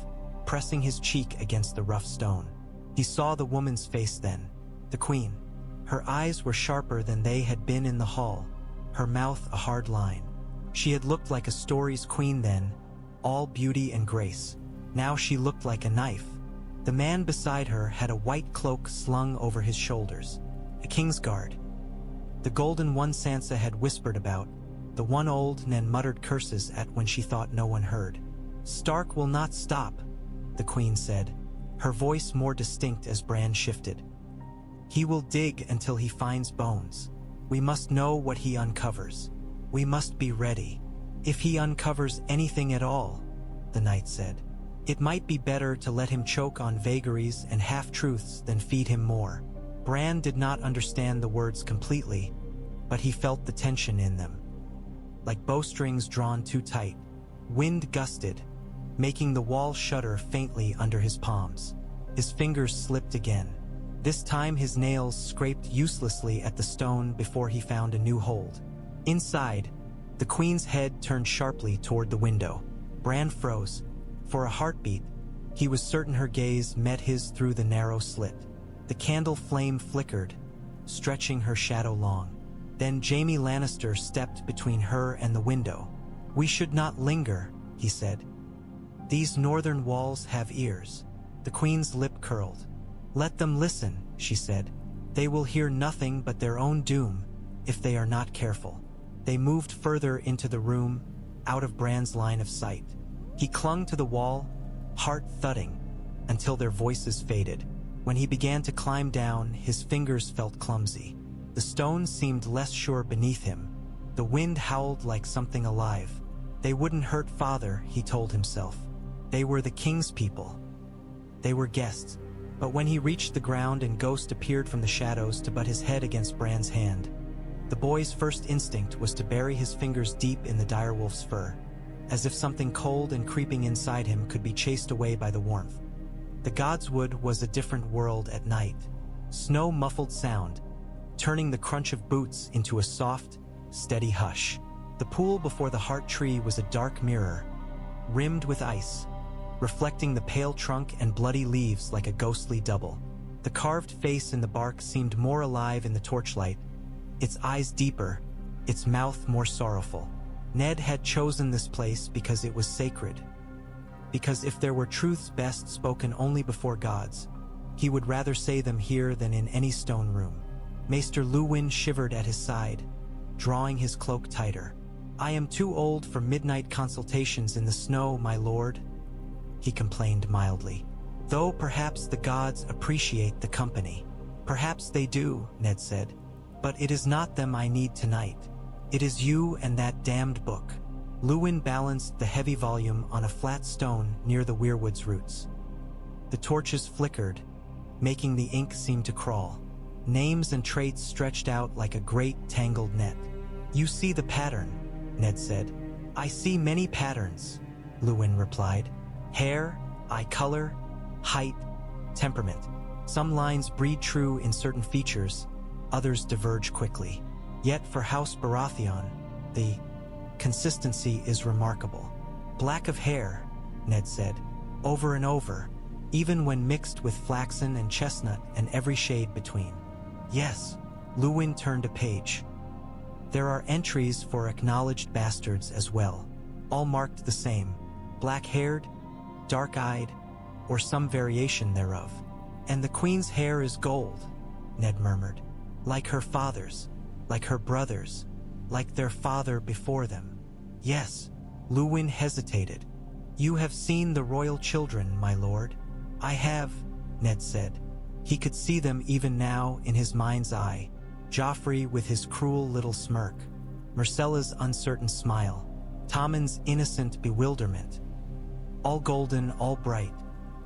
pressing his cheek against the rough stone. He saw the woman's face then, the queen. Her eyes were sharper than they had been in the hall, her mouth a hard line. She had looked like a story's queen then, all beauty and grace. Now she looked like a knife. The man beside her had a white cloak slung over his shoulders, a king's guard. The golden one Sansa had whispered about, the one old Nan muttered curses at when she thought no one heard. Stark will not stop, the queen said, her voice more distinct as Bran shifted. He will dig until he finds bones. We must know what he uncovers. We must be ready. If he uncovers anything at all, the knight said, it might be better to let him choke on vagaries and half-truths than feed him more. Bran did not understand the words completely, but he felt the tension in them. Like bowstrings drawn too tight, wind gusted, making the wall shudder faintly under his palms. His fingers slipped again. This time his nails scraped uselessly at the stone before he found a new hold. Inside, the queen's head turned sharply toward the window. Bran froze. For a heartbeat, he was certain her gaze met his through the narrow slit. The candle flame flickered, stretching her shadow long. Then Jaime Lannister stepped between her and the window. We should not linger, he said. These northern walls have ears. The queen's lip curled. Let them listen, she said. They will hear nothing but their own doom, if they are not careful. They moved further into the room, out of Bran's line of sight. He clung to the wall, heart thudding, until their voices faded. When he began to climb down, his fingers felt clumsy. The stone seemed less sure beneath him. The wind howled like something alive. They wouldn't hurt father, he told himself. They were the king's people. They were guests. But when he reached the ground and Ghost appeared from the shadows to butt his head against Bran's hand, the boy's first instinct was to bury his fingers deep in the direwolf's fur, as if something cold and creeping inside him could be chased away by the warmth. The Godswood was a different world at night. Snow muffled sound, turning the crunch of boots into a soft, steady hush. The pool before the heart tree was a dark mirror, rimmed with ice, reflecting the pale trunk and bloody leaves like a ghostly double. The carved face in the bark seemed more alive in the torchlight, its eyes deeper, its mouth more sorrowful. Ned had chosen this place because it was sacred. Because if there were truths best spoken only before gods, he would rather say them here than in any stone room. Maester Luwin shivered at his side, drawing his cloak tighter. "I am too old for midnight consultations in the snow, my lord," he complained mildly. "Though perhaps the gods appreciate the company." "Perhaps they do," Ned said. "But it is not them I need tonight. It is you and that damned book." Luwin balanced the heavy volume on a flat stone near the weirwood's roots. The torches flickered, making the ink seem to crawl. Names and traits stretched out like a great tangled net. "You see the pattern," Ned said. "I see many patterns," Luwin replied. "Hair, eye color, height, temperament. Some lines breed true in certain features, others diverge quickly. Yet for House Baratheon, the consistency is remarkable." "Black of hair," Ned said, "over and over, even when mixed with flaxen and chestnut and every shade between." "Yes." Luwin turned a page. "There are entries for acknowledged bastards as well, all marked the same, black-haired, dark-eyed, or some variation thereof. And the queen's hair is gold," Ned murmured. "Like her father's, like her brother's, like their father before them." "Yes." Luwin hesitated. "You have seen the royal children, my lord." "I have," Ned said. He could see them even now in his mind's eye. Joffrey with his cruel little smirk, Myrcella's uncertain smile, Tommen's innocent bewilderment. All golden, all bright.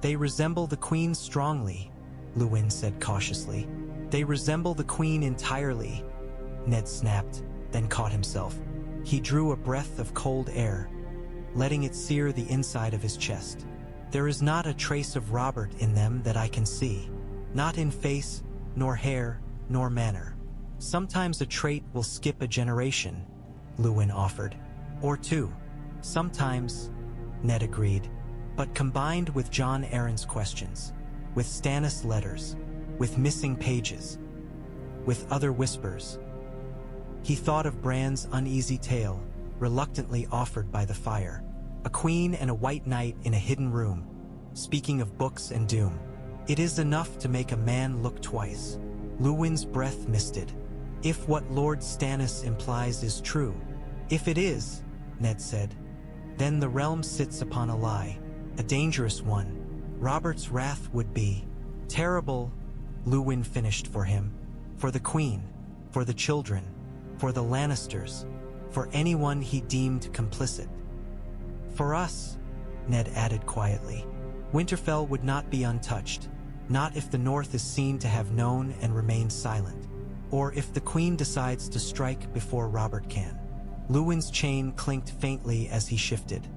"They resemble the queen strongly," Luwin said cautiously. "They resemble the queen entirely," Ned snapped, then caught himself. He drew a breath of cold air, letting it sear the inside of his chest. "There is not a trace of Robert in them that I can see. Not in face, nor hair, nor manner. Sometimes a trait will skip a generation," Luwin offered. "Or two. Sometimes," Ned agreed. "But combined with Jon Arryn's questions, with Stannis' letters, with missing pages, with other whispers." He thought of Bran's uneasy tale, reluctantly offered by the fire. A queen and a white knight in a hidden room, speaking of books and doom. It is enough to make a man look twice. Luwin's breath misted. "If what Lord Stannis implies is true." "If it is," Ned said, "then the realm sits upon a lie, a dangerous one. Robert's wrath would be terrible," Luwin finished for him. "For the queen, for the children, for the Lannisters, for anyone he deemed complicit. For us," Ned added quietly, "Winterfell would not be untouched, not if the North is seen to have known and remained silent, or if the queen decides to strike before Robert can." Luwin's chain clinked faintly as he shifted.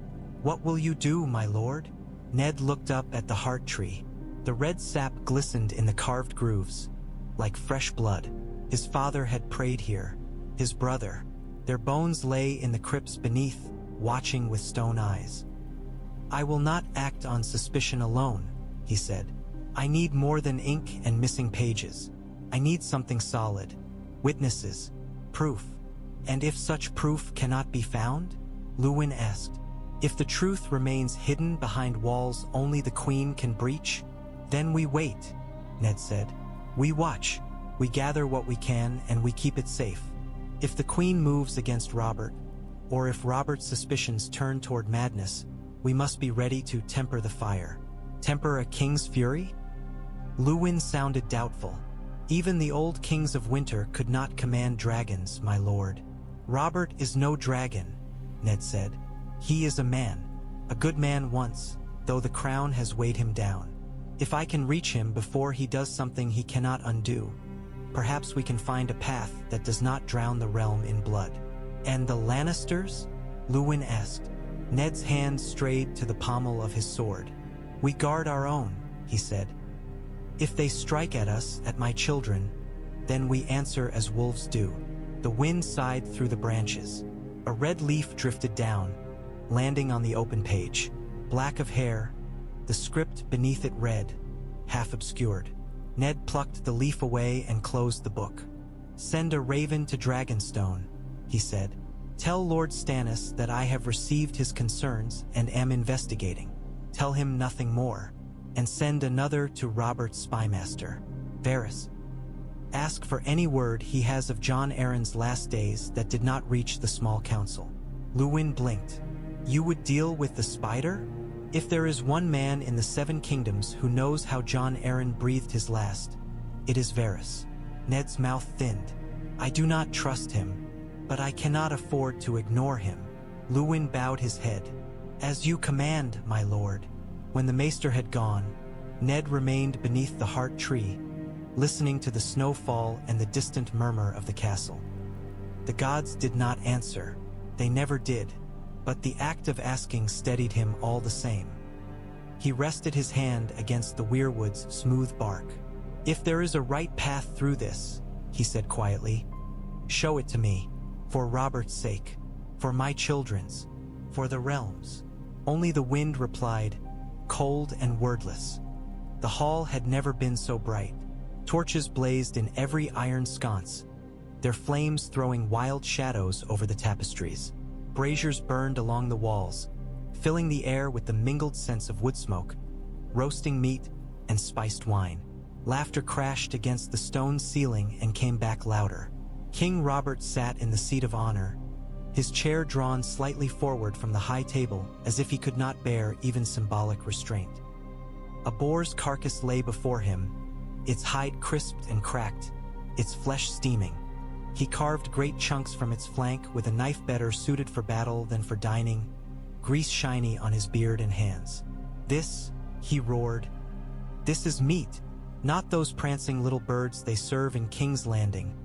"What will you do, my lord?" Ned looked up at the heart tree. The red sap glistened in the carved grooves, like fresh blood. His father had prayed here, his brother. Their bones lay in the crypts beneath, watching with stone eyes. "I will not act on suspicion alone," he said. "I need more than ink and missing pages. I need something solid. Witnesses. Proof." "And if such proof cannot be found?" Luwin asked. "If the truth remains hidden behind walls only the queen can breach? Then we wait," Ned said. "We watch. We gather what we can and we keep it safe. If the queen moves against Robert, or if Robert's suspicions turn toward madness, we must be ready to temper the fire." "Temper a king's fury?" Luwin sounded doubtful. "Even the old kings of winter could not command dragons, my lord." "Robert is no dragon," Ned said. He is a man, a good man once, though the crown has weighed him down. If I can reach him before he does something he cannot undo, perhaps we can find a path that does not drown the realm in blood." "And the Lannisters?" Luwin asked. Ned's hand strayed to the pommel of his sword. "We guard our own," he said. "If they strike at us, at my children, then we answer as wolves do." The wind sighed through the branches. A red leaf drifted down, landing on the open page. Black of hair, the script beneath it red, half obscured. Ned plucked the leaf away and closed the book. "Send a raven to Dragonstone," he said. "Tell Lord Stannis that I have received his concerns and am investigating. Tell him nothing more. And send another to Robert's spymaster, Varys. Ask for any word he has of Jon Arryn's last days that did not reach the small council." Luwin blinked. "You would deal with the spider? If there is one man in the Seven Kingdoms who knows how Jon Arryn breathed his last, it is Varys." Ned's mouth thinned. "I do not trust him, but I cannot afford to ignore him." Luwin bowed his head. "As you command, my lord." When the maester had gone, Ned remained beneath the heart tree, listening to the snowfall and the distant murmur of the castle. The gods did not answer. They never did. But the act of asking steadied him all the same. He rested his hand against the weirwood's smooth bark. "If there is a right path through this," he said quietly, "show it to me, for Robert's sake, for my children's, for the realm's." Only the wind replied, cold and wordless. The hall had never been so bright. Torches blazed in every iron sconce, their flames throwing wild shadows over the tapestries. Braziers burned along the walls, filling the air with the mingled scents of wood smoke, roasting meat, and spiced wine. Laughter crashed against the stone ceiling and came back louder. King Robert sat in the seat of honor, his chair drawn slightly forward from the high table as if he could not bear even symbolic restraint. A boar's carcass lay before him, its hide crisped and cracked, its flesh steaming. He carved great chunks from its flank with a knife better suited for battle than for dining, grease shiny on his beard and hands. "This," he roared, "this is meat, not those prancing little birds they serve in King's Landing,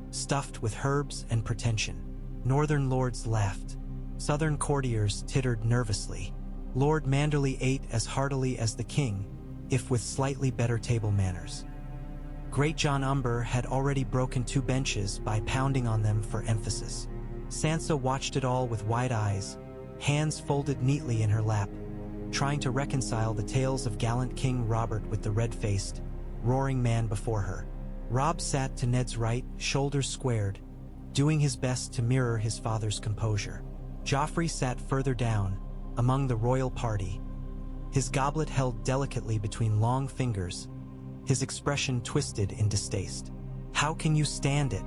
stuffed with herbs and pretension." Northern lords laughed. Southern courtiers tittered nervously. Lord Manderly ate as heartily as the king, if with slightly better table manners. Great John Umber had already broken 2 benches by pounding on them for emphasis. Sansa watched it all with wide eyes, hands folded neatly in her lap, trying to reconcile the tales of gallant King Robert with the red-faced, roaring man before her. Robb sat to Ned's right, shoulders squared, doing his best to mirror his father's composure. Joffrey sat further down, among the royal party, his goblet held delicately between long fingers, his expression twisted in distaste. "How can you stand it?"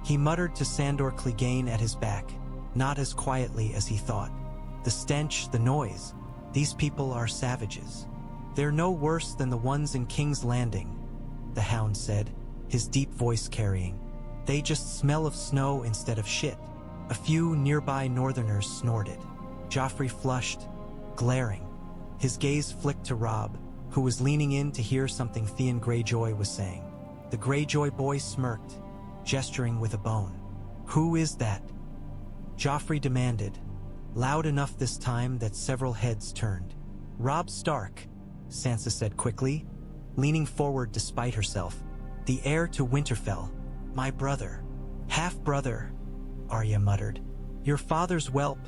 He muttered to Sandor Clegane at his back, not as quietly as he thought. "The stench, the noise. These people are savages. They're no worse than the ones in King's Landing," the hound said, his deep voice carrying. "They just smell of snow instead of shit." A few nearby northerners snorted. Joffrey flushed, glaring. His gaze flicked to Robb, who was leaning in to hear something Theon Greyjoy was saying. The Greyjoy boy smirked, gesturing with a bone. "Who is that?" Joffrey demanded, loud enough this time that several heads turned. "Robb Stark," Sansa said quickly, leaning forward despite herself. "The heir to Winterfell. My brother." "Half-brother," Arya muttered. "Your father's whelp,"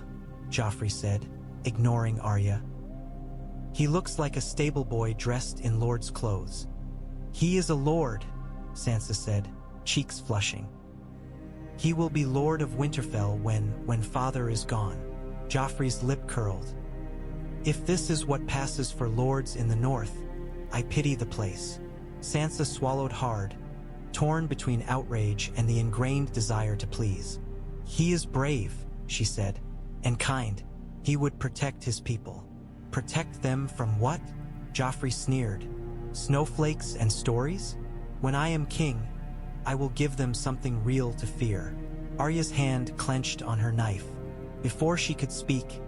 Joffrey said, ignoring Arya. "He looks like a stable boy dressed in lord's clothes." "He is a lord," Sansa said, cheeks flushing. "He will be Lord of Winterfell when father is gone." Joffrey's lip curled. "If this is what passes for lords in the north, I pity the place." Sansa swallowed hard, torn between outrage and the ingrained desire to please. "He is brave," she said, "and kind. He would protect his people." "Protect them from what?" Joffrey sneered. "Snowflakes and stories? When I am king, I will give them something real to fear." Arya's hand clenched on her knife. Before she could speak,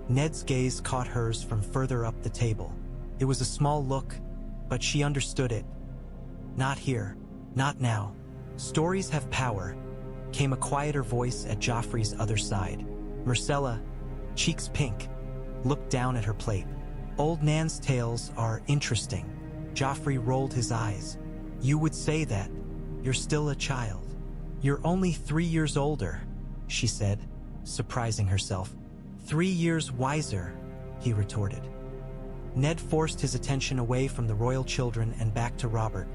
Ned's gaze caught hers from further up the table. It was a small look, but she understood it. Not here. Not now. Stories have power, came a quieter voice at Joffrey's other side. Myrcella, cheeks pink, looked down at her plate. Old Nan's tales are interesting. Joffrey rolled his eyes. You would say that. You're still a child. You're only 3 years older, she said, surprising herself. 3 years wiser, he retorted. Ned forced his attention away from the royal children and back to Robert,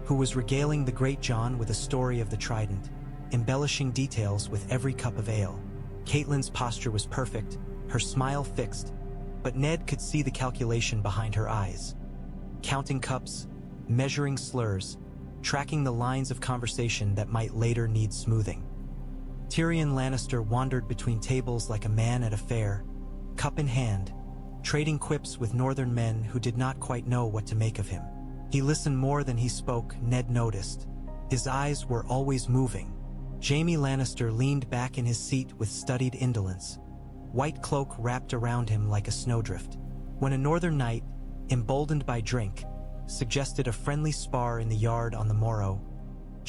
who was regaling the great Jon with a story of the Trident, embellishing details with every cup of ale. Catelyn's posture was perfect, her smile fixed, but Ned could see the calculation behind her eyes. Counting cups, measuring slurs, tracking the lines of conversation that might later need smoothing. Tyrion Lannister wandered between tables like a man at a fair, cup in hand, trading quips with northern men who did not quite know what to make of him. He listened more than he spoke, Ned noticed. His eyes were always moving. Jaime Lannister leaned back in his seat with studied indolence, white cloak wrapped around him like a snowdrift. When a northern knight, emboldened by drink, suggested a friendly spar in the yard on the morrow,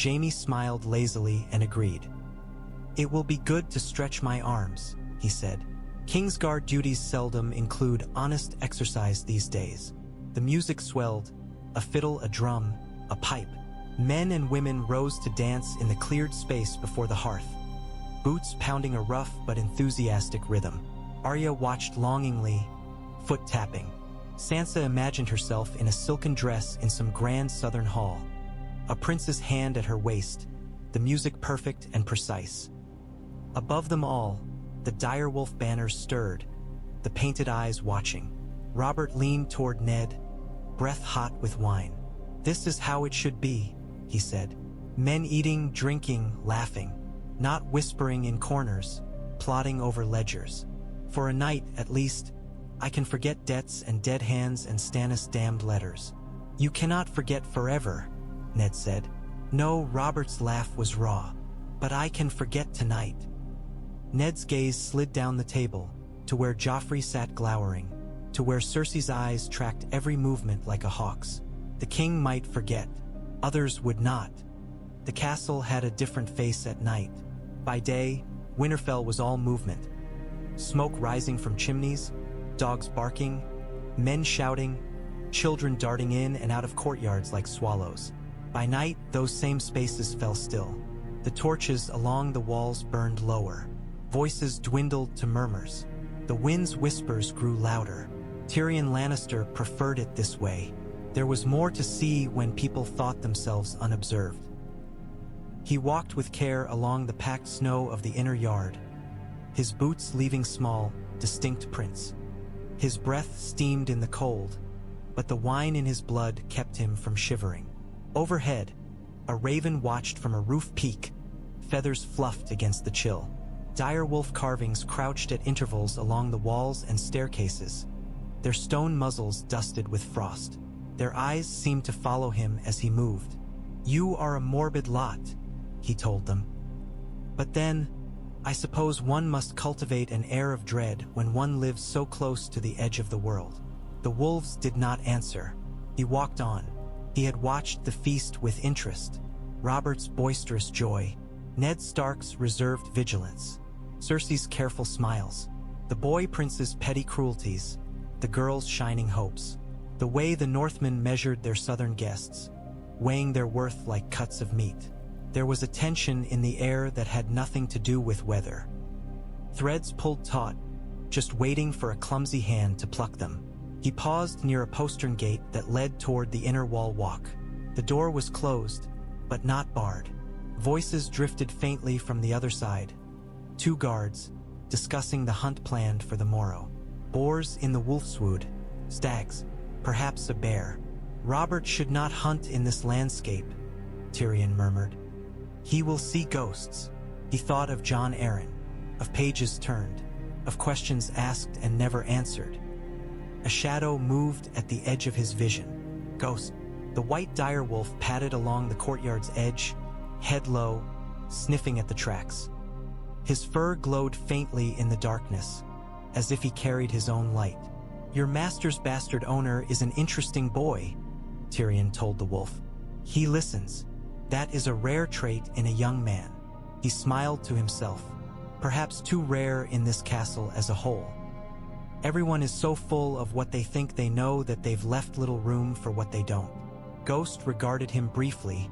Jaime smiled lazily and agreed. It will be good to stretch my arms, he said. Kingsguard duties seldom include honest exercise these days. The music swelled, a fiddle, a drum, a pipe. Men and women rose to dance in the cleared space before the hearth, boots pounding a rough but enthusiastic rhythm. Arya watched longingly, foot tapping. Sansa imagined herself in a silken dress in some grand southern hall, a prince's hand at her waist, the music perfect and precise. Above them all, the direwolf banners stirred, the painted eyes watching. Robert leaned toward Ned, breath hot with wine. This is how it should be, he said. Men eating, drinking, laughing, not whispering in corners, plotting over ledgers. For a night, at least, I can forget debts and dead hands and Stannis' damned letters. You cannot forget forever, Ned said. No, Robert's laugh was raw. But I can forget tonight. Ned's gaze slid down the table, to where Joffrey sat glowering, to where Cersei's eyes tracked every movement like a hawk's. The king might forget, others would not. The castle had a different face at night. By day, Winterfell was all movement. Smoke rising from chimneys, dogs barking, men shouting, children darting in and out of courtyards like swallows. By night, those same spaces fell still. The torches along the walls burned lower. Voices dwindled to murmurs. The wind's whispers grew louder. Tyrion Lannister preferred it this way. There was more to see when people thought themselves unobserved. He walked with care along the packed snow of the inner yard, his boots leaving small, distinct prints. His breath steamed in the cold, but the wine in his blood kept him from shivering. Overhead, a raven watched from a roof peak, feathers fluffed against the chill. Direwolf carvings crouched at intervals along the walls and staircases, their stone muzzles dusted with frost. Their eyes seemed to follow him as he moved. You are a morbid lot, he told them. But then, I suppose one must cultivate an air of dread when one lives so close to the edge of the world. The wolves did not answer. He walked on. He had watched the feast with interest. Robert's boisterous joy, Ned Stark's reserved vigilance, Cersei's careful smiles, the boy prince's petty cruelties, the girl's shining hopes, the way the Northmen measured their southern guests, weighing their worth like cuts of meat. There was a tension in the air that had nothing to do with weather. Threads pulled taut, just waiting for a clumsy hand to pluck them. He paused near a postern gate that led toward the inner wall walk. The door was closed, but not barred. Voices drifted faintly from the other side. 2 guards, discussing the hunt planned for the morrow. Boars in the wolfswood, stags, perhaps a bear. Robert should not hunt in this landscape, Tyrion murmured. He will see ghosts. He thought of Jon Arryn, of pages turned, of questions asked and never answered. A shadow moved at the edge of his vision. Ghost. The white direwolf padded along the courtyard's edge, head low, sniffing at the tracks. His fur glowed faintly in the darkness, as if he carried his own light. "Your master's bastard owner is an interesting boy," Tyrion told the wolf. "He listens. That is a rare trait in a young man." He smiled to himself. Perhaps too rare in this castle as a whole. Everyone is so full of what they think they know that they've left little room for what they don't. Ghost regarded him briefly,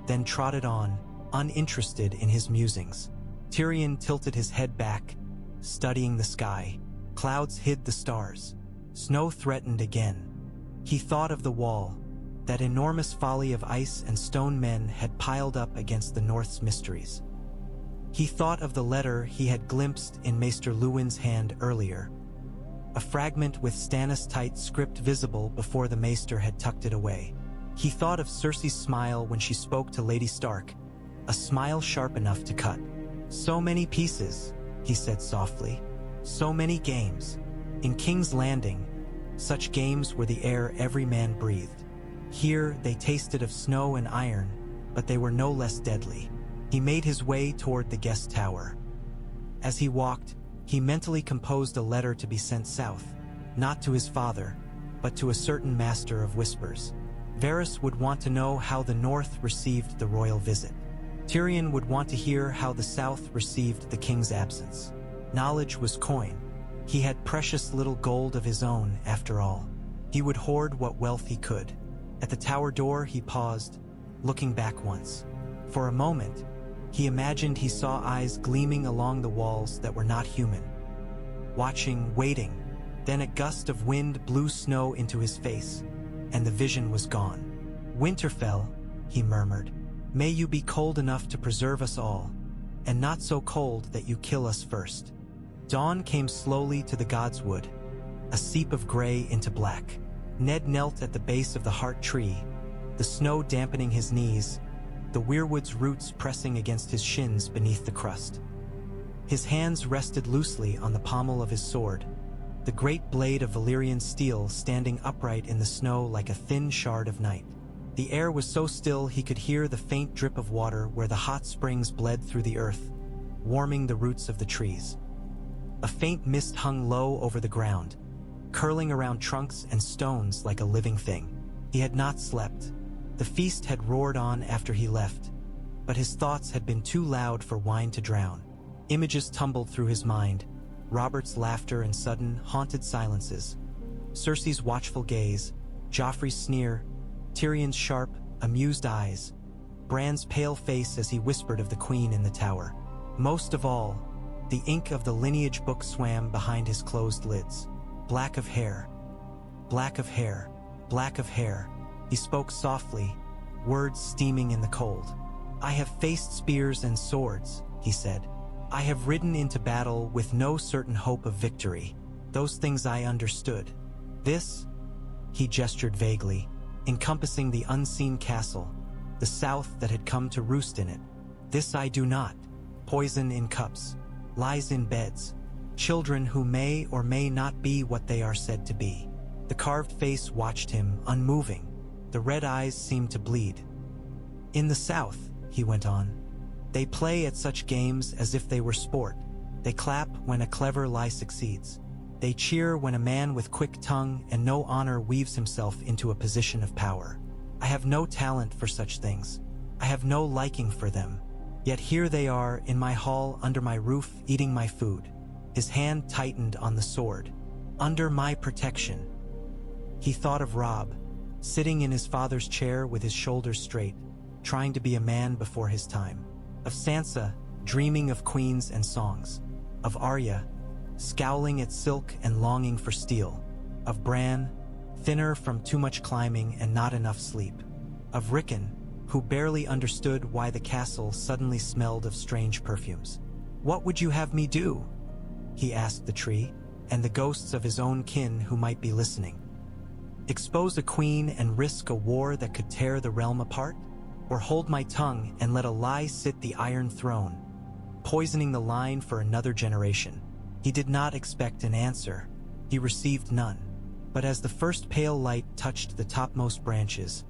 then trotted on, uninterested in his musings. Tyrion tilted his head back, studying the sky. Clouds hid the stars. Snow threatened again. He thought of the wall, that enormous folly of ice and stone men had piled up against the North's mysteries. He thought of the letter he had glimpsed in Maester Luwin's hand earlier, a fragment with Stannis tight script visible before the Maester had tucked it away. He thought of Cersei's smile when she spoke to Lady Stark, a smile sharp enough to cut. "So many pieces," he said softly. "So many games. In King's Landing, such games were the air every man breathed. Here they tasted of snow and iron, but they were no less deadly." He made his way toward the guest tower. As he walked, he mentally composed a letter to be sent south, not to his father, but to a certain master of whispers. Varys would want to know how the North received the royal visit. Tyrion would want to hear how the South received the king's absence. Knowledge was coin. He had precious little gold of his own, after all. He would hoard what wealth he could. At the tower door he paused, looking back once. For a moment, he imagined he saw eyes gleaming along the walls that were not human. Watching, waiting, then a gust of wind blew snow into his face, and the vision was gone. "Winterfell," he murmured, "may you be cold enough to preserve us all, and not so cold that you kill us first." Dawn came slowly to the Godswood, a seep of gray into black. Ned knelt at the base of the heart tree, the snow dampening his knees, the weirwood's roots pressing against his shins beneath the crust. His hands rested loosely on the pommel of his sword, the great blade of Valyrian steel standing upright in the snow like a thin shard of night. The air was so still he could hear the faint drip of water where the hot springs bled through the earth, warming the roots of the trees. A faint mist hung low over the ground, curling around trunks and stones like a living thing. He had not slept. The feast had roared on after he left, but his thoughts had been too loud for wine to drown. Images tumbled through his mind, Robert's laughter and sudden, haunted silences, Cersei's watchful gaze, Joffrey's sneer, Tyrion's sharp, amused eyes, Bran's pale face as he whispered of the queen in the tower. Most of all, the ink of the lineage book swam behind his closed lids. Black of hair, black of hair, black of hair. He spoke softly, words steaming in the cold. "I have faced spears and swords," he said. "I have ridden into battle with no certain hope of victory. Those things I understood. This," he gestured vaguely, encompassing the unseen castle, the South that had come to roost in it. "This I do not. Poison in cups, lies in beds, children who may or may not be what they are said to be." The carved face watched him, unmoving. The red eyes seemed to bleed. "In the South," he went on, "they play at such games as if they were sport. They clap when a clever lie succeeds. They cheer when a man with quick tongue and no honor weaves himself into a position of power. I have no talent for such things. I have no liking for them. Yet here they are in my hall under my roof eating my food." His hand tightened on the sword. "Under my protection." He thought of Robb, sitting in his father's chair with his shoulders straight, trying to be a man before his time. Of Sansa, dreaming of queens and songs. Of Arya, scowling at silk and longing for steel. Of Bran, thinner from too much climbing and not enough sleep. Of Rickon, who barely understood why the castle suddenly smelled of strange perfumes. "What would you have me do?" he asked the tree, and the ghosts of his own kin who might be listening. Expose a queen and risk a war that could tear the realm apart? Or hold my tongue and let a lie sit the Iron Throne, poisoning the line for another generation? He did not expect an answer. He received none. But as the first pale light touched the topmost branches,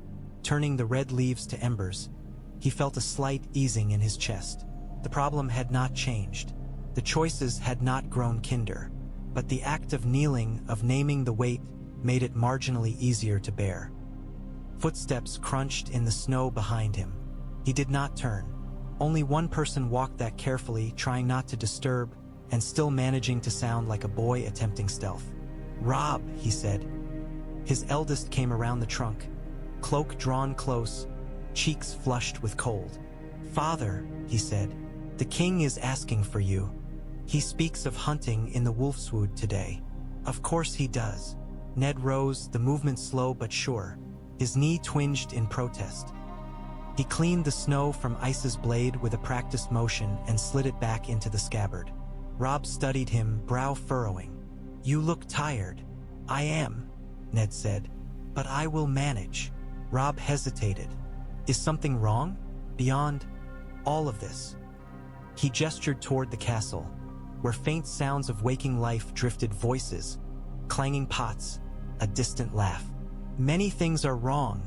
turning the red leaves to embers, he felt a slight easing in his chest. The problem had not changed. The choices had not grown kinder, but the act of kneeling, of naming the weight, made it marginally easier to bear. Footsteps crunched in the snow behind him. He did not turn. Only one person walked that carefully, trying not to disturb, and still managing to sound like a boy attempting stealth. "Robb," he said. His eldest came around the trunk, cloak drawn close, cheeks flushed with cold. "Father," he said, "the king is asking for you. He speaks of hunting in the Wolfswood today." "Of course he does." Ned rose, the movement slow but sure. His knee twinged in protest. He cleaned the snow from Ice's blade with a practiced motion and slid it back into the scabbard. Robb studied him, brow furrowing. "You look tired." "I am," Ned said, "but I will manage." Robb hesitated. "Is something wrong? Beyond all of this?" He gestured toward the castle, where faint sounds of waking life drifted, voices, clanging pots, a distant laugh. "Many things are wrong,"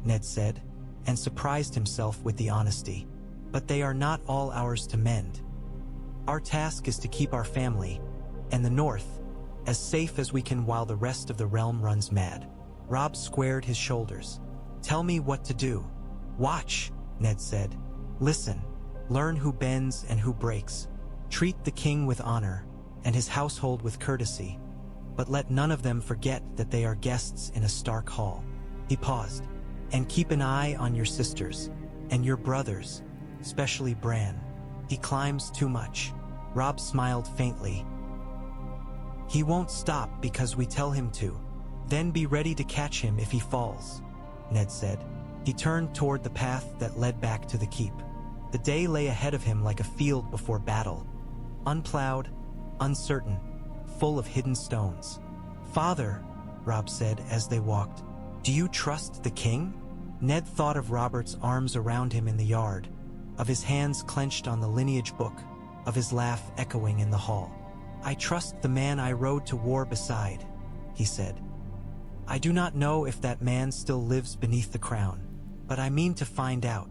Ned said, and surprised himself with the honesty. "But they are not all ours to mend. Our task is to keep our family, and the North, as safe as we can while the rest of the realm runs mad." Robb squared his shoulders. "Tell me what to do." "Watch," Ned said. "Listen. Learn who bends and who breaks. Treat the king with honor, and his household with courtesy, but let none of them forget that they are guests in a Stark hall." He paused. "And keep an eye on your sisters, and your brothers, especially Bran. He climbs too much." Robb smiled faintly. "He won't stop because we tell him to. Then be ready to catch him if he falls," Ned said. He turned toward the path that led back to the keep. The day lay ahead of him like a field before battle, unplowed, uncertain, full of hidden stones. "Father," Robb said as they walked, "do you trust the king?" Ned thought of Robert's arms around him in the yard, of his hands clenched on the lineage book, of his laugh echoing in the hall. "I trust the man I rode to war beside," he said. "I do not know if that man still lives beneath the crown, but I mean to find out.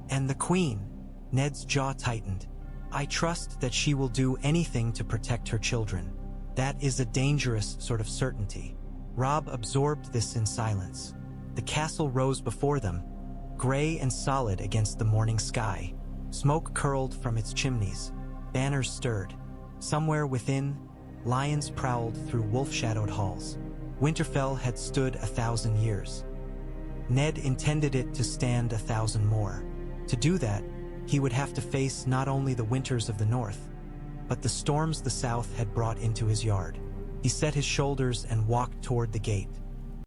And the queen," Ned's jaw tightened. "I trust that she will do anything to protect her children. That is a dangerous sort of certainty." Robb absorbed this in silence. The castle rose before them, gray and solid against the morning sky. Smoke curled from its chimneys. Banners stirred. Somewhere within, lions prowled through wolf-shadowed halls. Winterfell had stood 1,000 years. Ned intended it to stand 1,000 more. To do that, he would have to face not only the winters of the north, but the storms the south had brought into his yard. He set his shoulders and walked toward the gate.